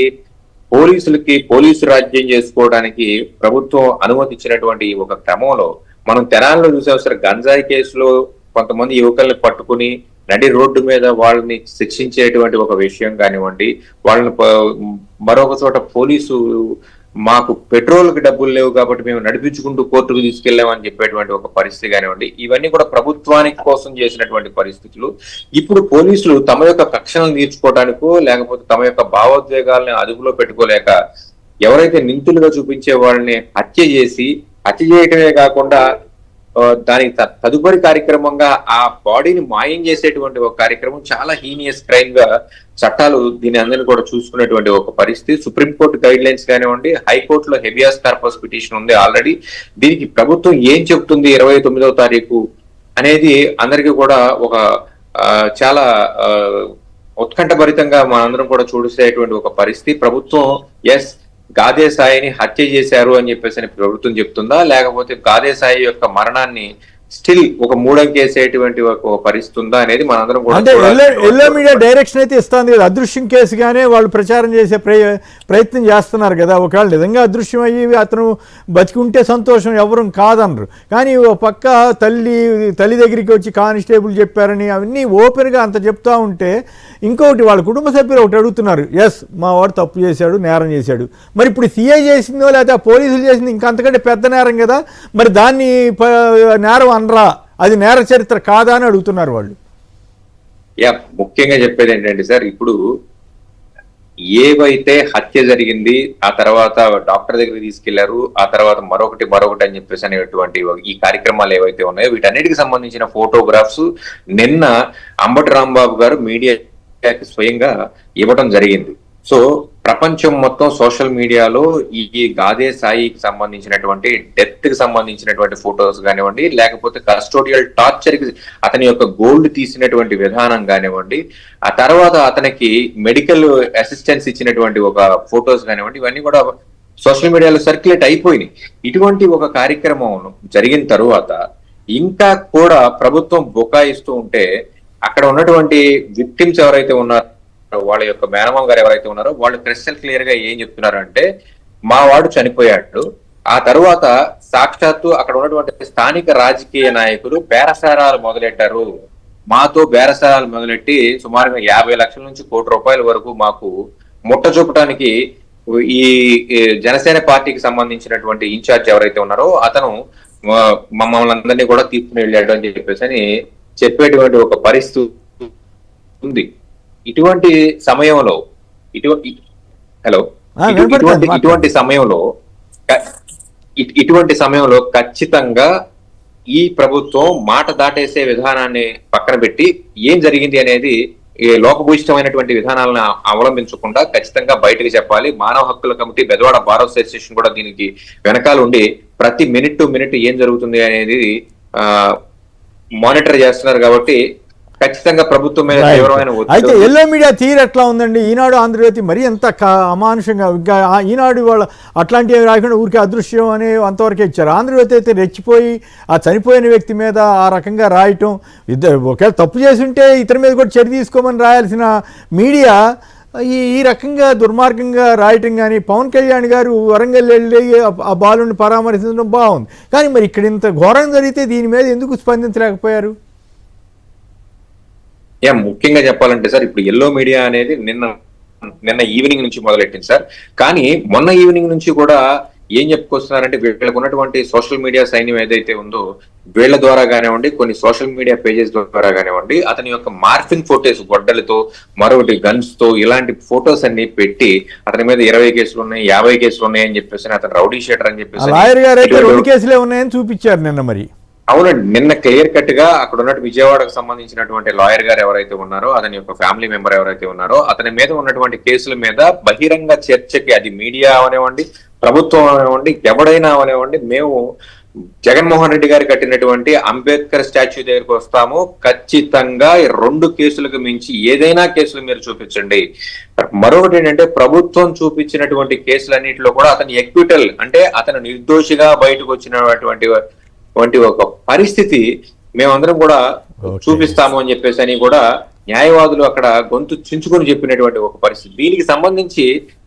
పోలీసులకి పోలీసు రాజ్యం చేసుకోవడానికి ప్రభుత్వం అనుమతించినటువంటి ఒక క్రమంలో మనం తెనాల్లో చూసాం సార్. గంజాయి కేసులో కొంతమంది యువకుల్ని పట్టుకుని నడి రోడ్డు మీద వాళ్ళని శిక్షించేటువంటి ఒక విషయం కానివ్వండి, వాళ్ళని మరొక చోట పోలీసు మాకు పెట్రోల్కి డబ్బులు లేవు కాబట్టి మేము నడిపించుకుంటూ కోర్టుకు తీసుకెళ్లామని చెప్పేటువంటి ఒక పరిస్థితి కానివ్వండి, ఇవన్నీ కూడా ప్రభుత్వానికి కోసం చేసినటువంటి పరిస్థితులు. ఇప్పుడు పోలీసులు తమ యొక్క కక్షలను తీర్చుకోవడానికో లేకపోతే తమ యొక్క భావోద్వేగాలను అదుపులో పెట్టుకోలేక ఎవరైతే నిందితులుగా చూపించే వాళ్ళని హత్య చేయటమే కాకుండా దానికి తదుపరి కార్యక్రమంగా ఆ బాడీని మాయం చేసేటువంటి ఒక కార్యక్రమం చాలా హీనియస్ క్రైమ్ గా చట్టాలు దీని అందరినీ కూడా చూసుకునేటువంటి ఒక పరిస్థితి. సుప్రీంకోర్టు గైడ్ లైన్స్ కానివ్వండి, హైకోర్టులో హెబియాస్ కార్పస్ పిటిషన్ ఉంది ఆల్రెడీ. దీనికి ప్రభుత్వం ఏం చెప్తుంది 29వ తారీఖు అనేది అందరికీ కూడా ఒక చాలా ఉత్కంఠభరితంగా మనందరం కూడా చూసేటువంటి ఒక పరిస్థితి. ప్రభుత్వం గాదే సాయిని హత్య చేశారు అని చెప్పేసి ప్రభుత్వం చెప్తుందా, లేకపోతే గాదే సాయి యొక్క మరణాన్ని స్టిల్ ఒక మూడంకేసేటువంటి ఒక పరిస్థితి ఉందా అనేది మనందరం కూడా అంటే ఎల్లో మీడియా డైరెక్షన్ అయితే ఇస్తుంది కదా. అదృశ్యం కేసుగానే వాళ్ళు ప్రచారం చేసే ప్రయత్నం చేస్తున్నారు కదా. ఒకవేళ నిజంగా అదృశ్యం అయ్యి అతను బతికుంటే సంతోషం, ఎవరు కాదనరు. కానీ ఒక పక్క తల్లి దగ్గరికి వచ్చి కానిస్టేబుల్ చెప్పారని అవన్నీ ఓపెన్గా అంత చెప్తా ఉంటే, ఇంకొకటి వాళ్ళ కుటుంబ సభ్యులు ఒకటి అడుగుతున్నారు, మా వాడు తప్పు చేశాడు, నేరం చేశాడు. మరి ఇప్పుడు సిఐ చేసిందో లేకపోతే పోలీసులు చేసింది ఇంకా అంతకంటే పెద్ద నేరం కదా. మరి దాన్ని నేరం అనరా, అది నేర చరిత్ర కాదా అని అడుగుతున్నారు వాళ్ళు. ముఖ్యంగా చెప్పేది ఏంటంటే సార్, ఇప్పుడు ఏవైతే హత్య జరిగింది, ఆ తర్వాత డాక్టర్ దగ్గరికి తీసుకెళ్లారు, ఆ తర్వాత మరొకటి అని చెప్పేసి అనేటువంటి ఈ కార్యక్రమాలు ఏవైతే ఉన్నాయో వీటన్నిటికి సంబంధించిన ఫోటోగ్రాఫ్స్ నిన్న అంబటి రాంబాబు గారు మీడియాకి స్వయంగా ఇవ్వడం జరిగింది. సో ప్రపంచం మొత్తం సోషల్ మీడియాలో ఈ గాదే సాయికి సంబంధించినటువంటి డెత్ కి సంబంధించినటువంటి ఫొటోస్ కానివ్వండి, లేకపోతే కస్టోడియల్ టార్చర్ కి అతని యొక్క గోల్డ్ తీసినటువంటి విధానం కానివ్వండి, ఆ తర్వాత అతనికి మెడికల్ అసిస్టెన్స్ ఇచ్చినటువంటి ఒక ఫొటోస్ కానివ్వండి, ఇవన్నీ కూడా సోషల్ మీడియాలో సర్క్యులేట్ అయిపోయినాయి. ఇటువంటి ఒక కార్యక్రమం జరిగిన తరువాత ఇంకా కూడా ప్రభుత్వం బుకాయిస్తూ ఉంటే అక్కడ ఉన్నటువంటి విక్టిమ్స్ ఎవరైతే ఉన్నారో, వాళ్ళ యొక్క మేనమామ గారు ఎవరైతే ఉన్నారో వాళ్ళు క్రిస్టల్ క్లియర్ గా ఏం చెప్తున్నారు అంటే, మా వాడు చనిపోయాడు, ఆ తరువాత సాక్షాత్తు అక్కడ ఉన్నటువంటి స్థానిక రాజకీయ నాయకులు బేరసారాలు మొదలెట్టారు, మాతో బేరసారాలు మొదలెట్టి సుమారుగా 50 లక్షల నుంచి ₹1,00,00,000 వరకు మాకు ముట్ట చూపడానికి ఈ జనసేన పార్టీకి సంబంధించినటువంటి ఇన్ఛార్జ్ ఎవరైతే ఉన్నారో అతను మమ్మల్ని అందరినీ కూడా తీసుకుని వెళ్ళాడు అని చెప్పేసి చెప్పేటువంటి ఒక పరిస్థితి ఉంది. ఇటువంటి సమయంలో ఇటువంటి సమయంలో ఖచ్చితంగా ఈ ప్రభుత్వం మాట దాటేసే విధానాన్ని పక్కన పెట్టి ఏం జరిగింది అనేది లోపభూయిష్టమైనటువంటి విధానాలను అవలంబించకుండా ఖచ్చితంగా బయటకు చెప్పాలి. మానవ హక్కుల కమిటీ, బెజవాడ బార్ అసోసియేషన్ కూడా దీనికి వెనకాల ఉండి ప్రతి మినిట్ టు మినిట్ ఏం జరుగుతుంది అనేది మానిటర్ చేస్తున్నారు. కాబట్టి ఖచ్చితంగా ప్రభుత్వం మీద తీవ్రమైన అయితే ఎల్లో మీడియా తీరు ఎట్లా ఉందండి? ఈనాడు, ఆంధ్రజ్యోతి మరీ ఎంత అమానుషంగా, ఈనాడు వాళ్ళు అట్లాంటివి రాకుండా ఊరికే అదృశ్యం అనే అంతవరకే ఇచ్చారు. ఆంధ్రజ్యోతి అయితే రెచ్చిపోయి ఆ చనిపోయిన వ్యక్తి మీద ఆ రకంగా రాయటం, ఒకవేళ తప్పు చేసి ఉంటే ఇతని మీద కూడా చర్య తీసుకోమని రాయాల్సిన మీడియా ఈ రకంగా దుర్మార్గంగా రాయటం. కానీ పవన్ కళ్యాణ్ గారు వరంగల్ వెళ్ళి ఆ బాలుని పరామర్శించడం బాగుంది, కానీ మరి ఇక్కడ ఇంత ఘోరం జరిగితే దీని మీద ఎందుకు స్పందించలేకపోయారు? ముఖ్యంగా చెప్పాలంటే సార్, ఇప్పుడు ఎల్లో మీడియా అనేది నిన్న ఈవినింగ్ నుంచి మొదలెట్టింది సార్. కానీ మొన్న ఈవినింగ్ నుంచి కూడా ఏం చెప్పుకొస్తున్నారంటే, వీళ్ళకు ఉన్నటువంటి సోషల్ మీడియా సైన్యం ఏదైతే ఉందో వీళ్ళ ద్వారా కానివ్వండి, కొన్ని సోషల్ మీడియా పేజెస్ ద్వారా కానివ్వండి, అతని యొక్క మార్ఫింగ్ ఫోటోస్, గొడ్డలతో, మరొకటి గన్స్ తో, ఇలాంటి ఫోటోస్ అన్ని పెట్టి అతని మీద 20 కేసులు ఉన్నాయి, 50 కేసులు ఉన్నాయి అని చెప్పేసి, అతను రౌడీ షీటర్ అని చెప్పేసి లాయర్ గారు అయితే 2 కేసులే ఉన్నాయని చూపించారు నిన్న. మరి అవునండి, నిన్న క్లియర్ కట్ గా అక్కడ ఉన్నట్టు విజయవాడకు సంబంధించినటువంటి లాయర్ గారు ఎవరైతే ఉన్నారో, అతని యొక్క ఫ్యామిలీ మెంబర్ ఎవరైతే ఉన్నారో, అతని మీద ఉన్నటువంటి కేసుల మీద బహిరంగ చర్చకి, అది మీడియా అవనివ్వండి, ప్రభుత్వం అవనివ్వండి, ఎవడైనా అవనివ్వండి, మేము జగన్మోహన్ రెడ్డి గారు కట్టినటువంటి అంబేద్కర్ స్టాచ్యూ దగ్గరకు వస్తాము, ఖచ్చితంగా 2 కేసులకు మించి ఏదైనా కేసులు మీరు చూపించండి. మరొకటి ఏంటంటే, ప్రభుత్వం చూపించినటువంటి కేసులన్నింటిలో కూడా అతని ఎక్విటల్, అంటే అతను నిర్దోషిగా బయటకు వచ్చినటువంటి ఒక పరిస్థితి మేమందరం కూడా చూపిస్తాము అని చెప్పేసి అని కూడా న్యాయవాదులు అక్కడ గొంతు చించుకొని చెప్పినటువంటి ఒక పరిస్థితి. దీనికి సంబంధించి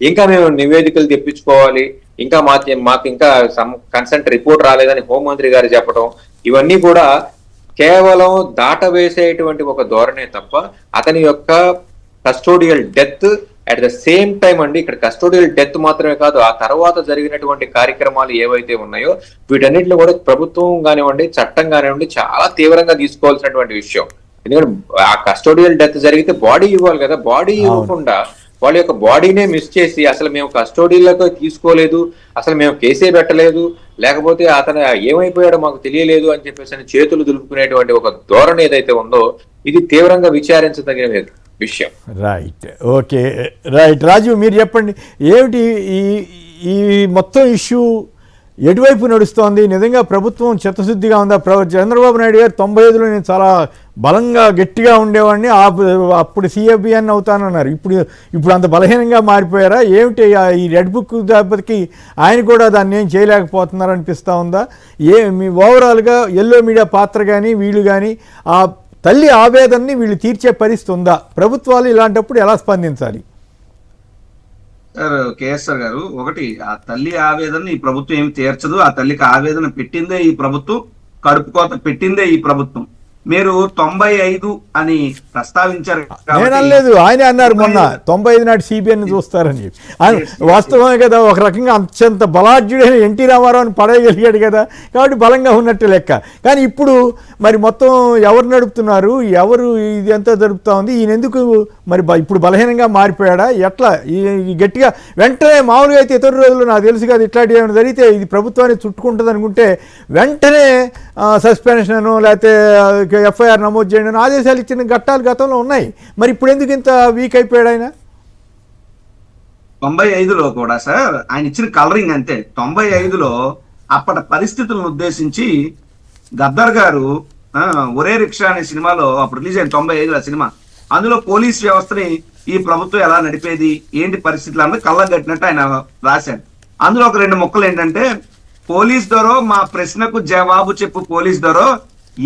ఇంకా మేము నివేదికలు తెప్పించుకోవాలి, ఇంకా మాకు ఇంకా కన్సెంట్ రిపోర్ట్ రాలేదని హోంమంత్రి గారు చెప్పడం, ఇవన్నీ కూడా కేవలం దాటవేసేటువంటి ఒక ధోరణే తప్ప అతని యొక్క custodial death at the same time అండి, ఇక్కడ కస్టోడియల్ డెత్ మాత్రమే కాదు, ఆ తర్వాత జరిగినటువంటి కార్యక్రమాలు ఏవైతే ఉన్నాయో వీటన్నిటిలో కూడా ప్రభుత్వం కానివ్వండి, చట్టం కానివ్వండి చాలా తీవ్రంగా తీసుకోవాల్సినటువంటి విషయం. ఎందుకంటే ఆ కస్టోడియల్ డెత్ జరిగితే బాడీ ఇవ్వాలి కదా, బాడీ ఇవ్వకుండా వాళ్ళ యొక్క బాడీనే మిస్ చేసి అసలు మేము కస్టోడీలోకి తీసుకోలేదు, అసలు మేము కేసే పెట్టలేదు, లేకపోతే అతను ఏమైపోయాడో మాకు తెలియలేదు అని చెప్పేసి చేతులు దులుపుకునేటువంటి ఒక ధోరణి ఏదైతే ఉందో ఇది తీవ్రంగా విచారించదగిన విషయం. Right, okay, right. రాజు మీరు చెప్పండి, ఏమిటి ఈ మొత్తం ఇష్యూ ఎటువైపు నడుస్తోంది? నిజంగా ప్రభుత్వం చిత్తశుద్ధిగా ఉందా? చంద్రబాబు నాయుడు గారు 95లో నేను చాలా బలంగా గట్టిగా ఉండేవాడిని, అప్పుడు సిఎబిఎన్ అవుతానన్నారు, ఇప్పుడు అంత బలహీనంగా మారిపోయారా ఏమిటి? ఈ రెడ్ బుక్ దెబ్బకి ఆయన కూడా దాన్ని ఏం చేయలేకపోతున్నారు అనిపిస్తూ ఉందా? మీ ఓవరాల్గా ఎల్లో మీడియా పాత్ర కానీ వీళ్ళు కానీ ఆ తల్లి ఆవేదనని వీళ్ళు తీర్చే పరిస్థితి ఉందా? ప్రభుత్వాలు ఇలాంటప్పుడు ఎలా స్పందించాలి? సార్ కేఎస్ఆర్ గారు, ఒకటి ఆ తల్లి ఆవేదన ఈ ప్రభుత్వం ఏమి తీర్చదు. ఆ తల్లికి ఆవేదన పెట్టిందే ఈ ప్రభుత్వం, కడుపు కోత పెట్టిందే ఈ ప్రభుత్వం. మీరు 95 అని ప్రస్తావించారు. నేను అనలేదు, ఆయనే అన్నారు మొన్న 95 నాటి సిబిఎన్ చూస్తారని చెప్పి. వాస్తవమే కదా, ఒక రకంగా అత్యంత బలాఢ్యుడైన ఎన్టీ రామారావుని పడేయగలిగాడు కదా, కాబట్టి బలంగా ఉన్నట్టు లెక్క. కానీ ఇప్పుడు మరి మొత్తం ఎవరు నడుపుతున్నారు, ఎవరు ఇది ఎంత జరుపుతా ఉంది, ఈయన ఎందుకు మరి ఇప్పుడు బలహీనంగా మారిపోయాడా ఎట్లా? ఈ గట్టిగా వెంటనే మామూలుగా అయితే ఇతర రోజుల్లో నాకు తెలుసు కదా ఇట్లాంటివి ఏమైనా జరిగితే ఇది ప్రభుత్వాన్ని చుట్టుకుంటుంది అనుకుంటే వెంటనే సస్పెన్షన్ లేకపోతే ఎఫ్ఐఆర్ నమోదు చేయడం ఆదేశాలు ఇచ్చిన ఘట్టాలు గతంలో ఉన్నాయి. మరి ఇప్పుడు ఎందుకు ఇంత వీక్ అయిపోయాడు ఆయన? 95లో కూడా సార్ ఆయన ఇచ్చిన కలరింగ్ అంతే. 95లో అప్పటి పరిస్థితులను ఉద్దేశించి గద్దర్ గారు ఒరే రిక్షా అనే సినిమాలో అప్పుడు రిలీజ్ అయింది 95లో సినిమా, అందులో పోలీస్ వ్యవస్థని ఈ ప్రభుత్వం ఎలా నడిపేది ఏంటి పరిస్థితులు అన్నది కళ్ళ కట్టినట్టు ఆయన రాశాడు. అందులో ఒక 2 ముక్కలు ఏంటంటే, పోలీస్ దొరో మా ప్రశ్నకు జవాబు చెప్పు పోలీస్ దొరో,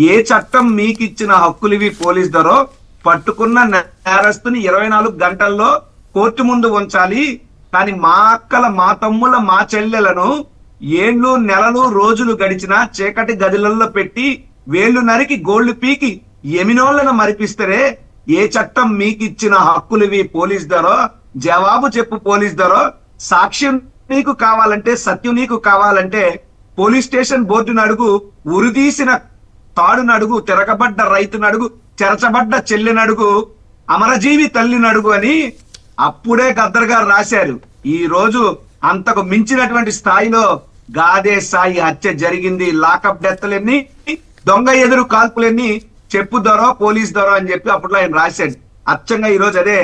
ఏ చట్టం మీకు ఇచ్చిన హక్కులివి పోలీస్ దొరో, పట్టుకున్న నేరస్తుని 24 గంటల్లో కోర్టు ముందు ఉంచాలి, కానీ మా అక్కల మా తమ్ముల మా చెల్లెలను ఏళ్ళు నెలలు రోజులు గడిచినా చీకటి గదులలో పెట్టి వేళ్లు నరికి గోళ్లు పీకి ఎమినోళ్లను మరిపిస్తరే, ఏ చట్టం మీకు ఇచ్చిన హక్కులివి పోలీస్ దొరో, జవాబు చెప్పు పోలీస్ దొరో, సాక్ష్యం నీకు కావాలంటే సత్యం నీకు కావాలంటే పోలీస్ స్టేషన్ బోర్డును అడుగు, ఉరిదీసిన తాడును అడుగు, తిరగబడ్డ రైతును అడుగు, చెరచబడ్డ చెల్లినడుగు, అమరజీవి తల్లినడుగు అని అప్పుడే గద్దర్ గారు రాశారు. ఈ రోజు అంతకు మించినటువంటి స్థాయిలో గాదే సాయి హత్య జరిగింది, లాకప్ డెత్లెన్ని, దొంగ ఎదురు కాల్పులెన్ని, చెప్పు దొరో పోలీస్ దొరో అని చెప్పి అప్పట్లో ఆయన రాశాడు. అచ్చంగా ఈ రోజు అదే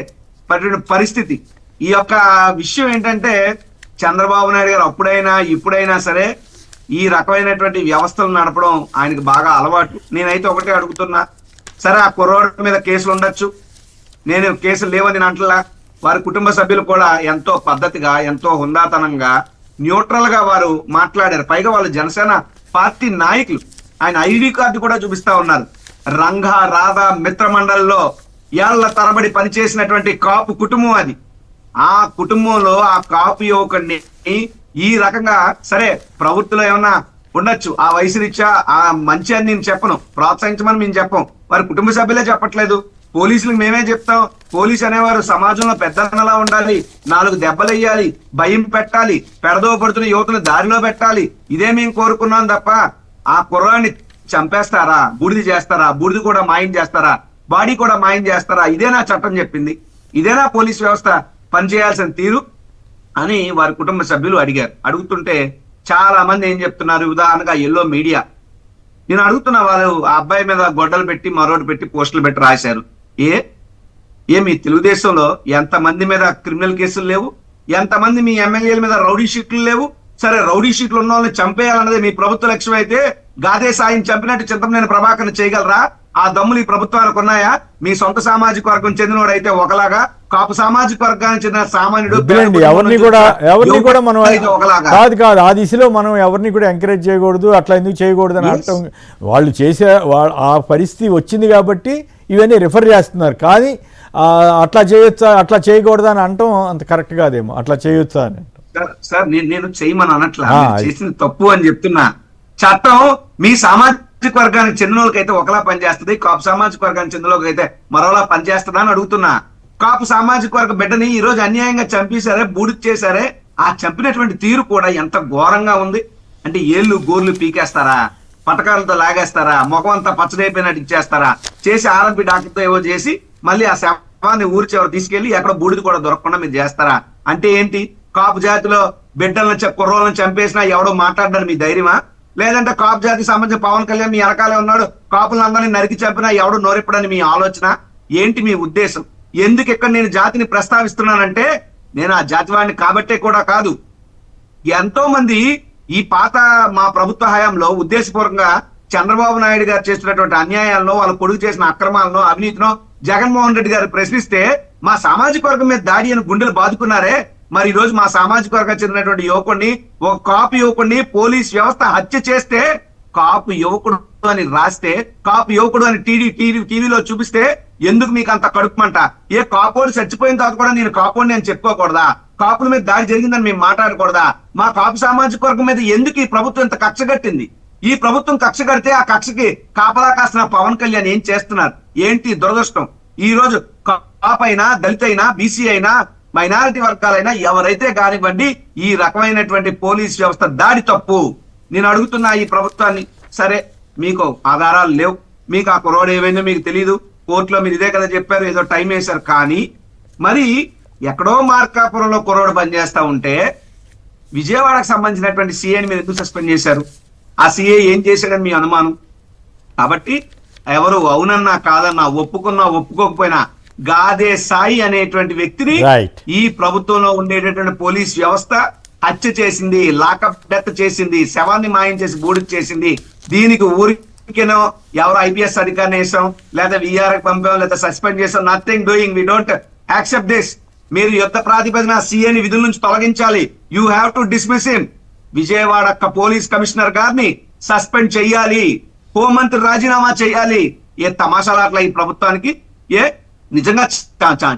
పరిస్థితి. ఈ యొక్క విషయం ఏంటంటే, చంద్రబాబు నాయుడు గారు అప్పుడైనా ఇప్పుడైనా సరే ఈ రకమైనటువంటి వ్యవస్థలు నడపడం ఆయనకు బాగా అలవాటు. నేనైతే ఒకటే అడుగుతున్నా, సరే ఆ కుర్రోడి మీద కేసులు ఉండొచ్చు, నేను కేసులు లేవని అంటలా, వారి కుటుంబ సభ్యులు కూడా ఎంతో పద్ధతిగా ఎంతో హుందాతనంగా న్యూట్రల్ గా వారు మాట్లాడారు. పైగా వాళ్ళు జనసేన పార్టీ నాయకులు, ఆయన ఐడి కార్డు కూడా చూపిస్తా ఉన్నారు. రంగా రాధా మిత్రమండలిలో ఏళ్ల తరబడి పనిచేసినటువంటి కాపు కుటుంబం అది. ఆ కుటుంబంలో ఆ కాపు యువకుడిని ఈ రకంగా, సరే ప్రవృత్తిలో ఏమన్నా ఉండొచ్చు, ఆ వయసు రీత్యా ఆ మంచి అని నేను చెప్పను, ప్రోత్సహించమని మేము చెప్పం, వారి కుటుంబ సభ్యులే చెప్పట్లేదు, పోలీసులకు మేమే చెప్తాం. పోలీసు అనేవారు సమాజంలో పెద్దలా ఉండాలి, 4 దెబ్బలు వేయాలి, భయం పెట్టాలి, పెడదో పడుతున్న యువతను దారిలో పెట్టాలి, ఇదే మేము కోరుకున్నాం తప్ప ఆ కుర్రాన్ని చంపేస్తారా, బూడిది చేస్తారా, బూడిది కూడా మాయం చేస్తారా, బాడీ కూడా మాయం చేస్తారా? ఇదేనా చట్టం చెప్పింది? ఇదేనా పోలీస్ వ్యవస్థ పనిచేయాల్సిన తీరు అని వారి కుటుంబ సభ్యులు అడిగారు. అడుగుతుంటే చాలా మంది ఏం చెప్తున్నారు, ఉదాహరణగా ఎల్లో మీడియా, నేను అడుగుతున్నా, వాళ్ళు ఆ అబ్బాయి మీద గొడ్డలు పెట్టి మరోటి పెట్టి పోస్టులు పెట్టి రాశారు. మీ తెలుగుదేశంలో ఎంతమంది మీద క్రిమినల్ కేసులు లేవు, ఎంతమంది మీ ఎమ్మెల్యేల మీద రౌడీ షీట్లు లేవు? సరే రౌడీ షీట్లు ఉన్న వాళ్ళని చంపేయాలన్నది మీ ప్రభుత్వ లక్ష్యం అయితే గాదే సాయిని చంపినట్టు చింతమనేని ప్రభాకర్ చేయగలరా? ఆ దమ్ములు ఈ ప్రభుత్వానికి ఉన్నాయా? మీ సొంత సామాజిక వర్గం చెందినోడైతే ఒకలాగా, కాపు సామాజిక వర్గానికి చెందిన సామాన్యుడు ఎవరిని కూడా మనం కాదు ఆ దిశలో మనం ఎవరిని కూడా ఎంకరేజ్ చేయకూడదు, అట్లా ఎందుకు చేయకూడదు అని అర్థం. వాళ్ళు చేసే ఆ పరిస్థితి వచ్చింది కాబట్టి ఇవన్నీ రిఫర్ చేస్తున్నారు. కానీ అట్లా చేయొచ్చా అట్లా చేయకూడదా అని అంటాం అంత కరెక్ట్ కాదేమో. అట్లా చేయొచ్చా అని సార్ నేను చేయమని అనట్లా, చేసింది తప్పు అని చెప్తున్నా. చట్టం మీ సామాజిక వర్గానికి చెందిన వాళ్ళకైతే ఒకలా పనిచేస్తుంది, కాపు సామాజిక వర్గానికి చెందిన వాళ్ళకైతే మరోలా పనిచేస్తుందా అని అడుగుతున్నా. కాపు సామాజిక వర్గ బిడ్డని ఈ రోజు అన్యాయంగా చంపేశారే, బూడిద చేశారే, ఆ చంపినటువంటి తీరు కూడా ఎంత ఘోరంగా ఉంది అంటే ఏళ్ళు గోర్లు పీకేస్తారా, పటకాలతో లాగేస్తారా, ముఖం అంతా పచ్చడైపోయినట్టు ఇచ్చేస్తారా, చేసి ఆర్ఎంపీ డాక్టర్తో ఏవో చేసి మళ్ళీ ఆ శవాన్ని ఊరి చివరి తీసుకెళ్లి ఎక్కడ బూడిద కూడా దొరకకుండా మీరు చేస్తారా? అంటే ఏంటి? కాపు జాతిలో బిడ్డలను కుర్రోళ్ళని చంపేసినా ఎవడో మాట్లాడడానికి మీ ధైర్యమా? లేదంటే కాపు జాతికి సంబంధించిన పవన్ కళ్యాణ్ మీ వెనకాలే ఉన్నాడు, కాపులందరినీ నరికి చంపినా ఎవడు నోరెప్పడని మీ ఆలోచన ఏంటి? మీ ఉద్దేశం? ఎందుకు ఇక్కడ నేను జాతిని ప్రస్తావిస్తున్నానంటే నేను ఆ జాతి వాడిని కాబట్టే కూడా కాదు. ఎంతో మంది ఈ పాత మా ప్రభుత్వ హయాంలో ఉద్దేశపూర్వకంగా చంద్రబాబు నాయుడు గారు చేస్తున్నటువంటి అన్యాయాలను, వాళ్ళ కొడుకు చేసిన అక్రమాలను, అవినీతిను జగన్మోహన్ రెడ్డి గారు ప్రశ్నిస్తే మా సామాజిక వర్గం మీద దాడి అని గుండెలు బాదుకున్నారే. మరి ఈ రోజు మా సామాజిక వర్గం చెందినటువంటి యువకుడిని, ఒక కాపు యువకుడిని పోలీస్ వ్యవస్థ హత్య చేస్తే కాపు యువకుడు అని రాస్తే, కాపు యువకుడు అని టీవీలో చూపిస్తే ఎందుకు మీకు అంత కడుపుమంట? ఏ కాపోడు చచ్చిపోయిన తర్వాత కూడా నేను కాపోడిని అని చెప్పుకోకూడదా? కాపుల మీద దాడి జరిగిందని మేము మాట్లాడకూడదా? మా కాపు సామాజిక వర్గం మీద ఎందుకు ఈ ప్రభుత్వం ఇంత కక్ష కట్టింది? ఈ ప్రభుత్వం కక్ష కడితే ఆ కక్షకి కాపలా కాసిన పవన్ కళ్యాణ్ ఏం చేస్తున్నారు? ఏంటి దురదృష్టం? ఈ రోజు కాపైనా, దళిత అయినా, బీసీ అయినా, మైనారిటీ వర్గాలైనా ఎవరైతే కానివ్వండి, ఈ రకమైనటువంటి పోలీస్ వ్యవస్థ దాడి తప్పు. నేను అడుగుతున్నా ఈ ప్రభుత్వాన్ని, సరే మీకు ఆధారాలు లేవు, మీకు ఆ కుర్రోడు ఏమైందో మీకు తెలియదు, కోర్టులో మీరు ఇదే కదా చెప్పారు, ఏదో టైం వేశారు. కానీ మరి ఎక్కడో మార్కాపురంలో కుర్రోడు పనిచేస్తా ఉంటే విజయవాడకు సంబంధించినటువంటి సీఏని మీరు ఎందుకు సస్పెండ్ చేశారు? ఆ సీఏ ఏం చేశాడని మీ అనుమానం. కాబట్టి ఎవరు అవునన్నా కాదన్నా, ఒప్పుకున్నా ఒప్పుకోకపోయినా గాదే సాయి అనేటువంటి వ్యక్తిని ఈ ప్రభుత్వంలో ఉండేటటువంటి పోలీస్ వ్యవస్థ హత్య చేసింది, లాకప్ డెత్ చేసింది, శవాన్ని మాయం చేసి బూడిద చేసింది. దీనికి ఊరికేనో ఎవరు ఐపీఎస్ అధికారిని వేసాం, లేదా విఆర్ పంపాం, లేదా సస్పెండ్ చేసాం, nothing doing. We don't accept this. మీరు యుద్ధ ప్రాతిపదికన సీఏని విధుల నుంచి తొలగించాలి. You have to dismiss him. Vijayawada police commissioner గారిని సస్పెండ్ చెయ్యాలి, హోంమంత్రి రాజీనామా చేయాలి. ఏ తమాషాలు ఈ ప్రభుత్వానికి? ఏ నిజంగా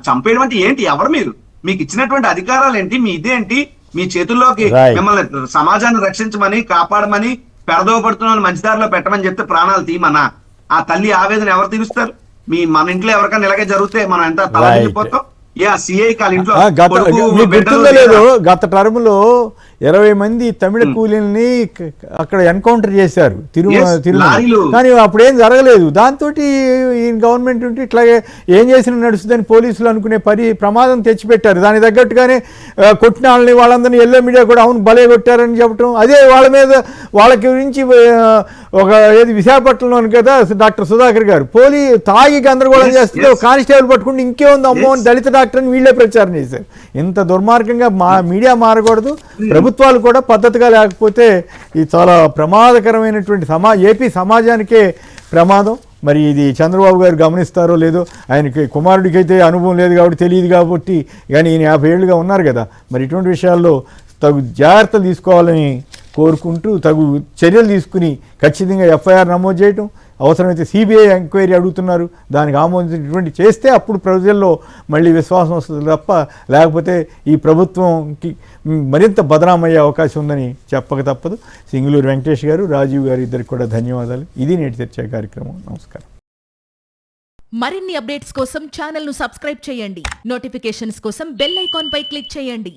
చంపేయడం అంటే ఏంటి? ఎవరు మీరు? మీకు ఇచ్చినటువంటి అధికారాలు ఏంటి? మీ ఇదేంటి? మీ చేతుల్లోకి మిమ్మల్ని సమాజాన్ని రక్షించమని, కాపాడమని, పెడదోపడుతున్న మంచిదారిలో పెట్టమని చెప్తే ప్రాణాలు తీయమన్నా? ఆ తల్లి ఆవేదన ఎవరు తీరుస్తారు? మన ఇంట్లో ఎవరికైనా ఇలాగే జరిగితే మనం ఎంత తలపోతాం? గత టర్మ్ లో 20 మంది తమిళ కూలీల్ని అక్కడ ఎన్కౌంటర్ చేశారు తిరుమల. కానీ అప్పుడేం జరగలేదు. దాంతో ఈ గవర్నమెంట్ ఉంటే ఇట్లాగే ఏం చేసినా నడుస్తుందని పోలీసులు అనుకునే ప్రమాదం తెచ్చిపెట్టారు. దాని తగ్గట్టుగానే కొట్టిన వాళ్ళని వాళ్ళందరినీ ఎల్లో మీడియా కూడా అవును భలే కొట్టారని చెప్పడం, అదే వాళ్ళ మీద వాళ్ళ గురించి ఒక ఏది విశాఖపట్నంలోని కదా డాక్టర్ సుధాకర్ గారు తాగి గందరగోళం చేస్తుంటే కానిస్టేబుల్ పట్టుకుంటే ఇంకేముంది అమ్మో అని దళిత డాక్టర్ అని వీళ్ళే ప్రచారం చేశారు. ఇంత దుర్మార్గంగా మీడియా మారకూడదు, ప్రభుత్వాలు కూడా పద్ధతిగా లేకపోతే ఇది చాలా ప్రమాదకరమైనటువంటి ఏపీ సమాజానికే ప్రమాదం. మరి ఇది చంద్రబాబు గారు గమనిస్తారో లేదో, ఆయనకి కుమారుడికి అయితే అనుభవం లేదు కాబట్టి తెలియదు కాబట్టి, కానీ ఈయన 50 ఏళ్ళుగా ఉన్నారు కదా. మరి ఇటువంటి విషయాల్లో తగు జాగ్రత్తలు తీసుకోవాలని కోరుకుంటూ తగు చర్యలు తీసుకుని ఖచ్చితంగా ఎఫ్ఐఆర్ నమోదు చేయటం, అవసరమైతే సిబిఐ ఎంక్వైరీ అడుగుతున్నారు, దానికి ఆమోదించినటువంటి చేస్తే అప్పుడు ప్రజల్లో మళ్ళీ విశ్వాసం వస్తుంది తప్ప లేకపోతే ఈ ప్రభుత్వంకి మరింత బదనామయ్యే అవకాశం ఉందని చెప్పక తప్పదు. సింగులూరు వెంకటేష్ గారు, రాజీవ్ గారు ఇద్దరికి కూడా ధన్యవాదాలు. ఇది నేటి చర్చా కార్యక్రమం. నమస్కారం. మరిన్ని అప్డేట్స్ కోసం ఛానల్ను సబ్స్క్రైబ్ చేయండి. నోటిఫికేషన్స్ కోసం బెల్ ఐకాన్ పై క్లిక్ చేయండి.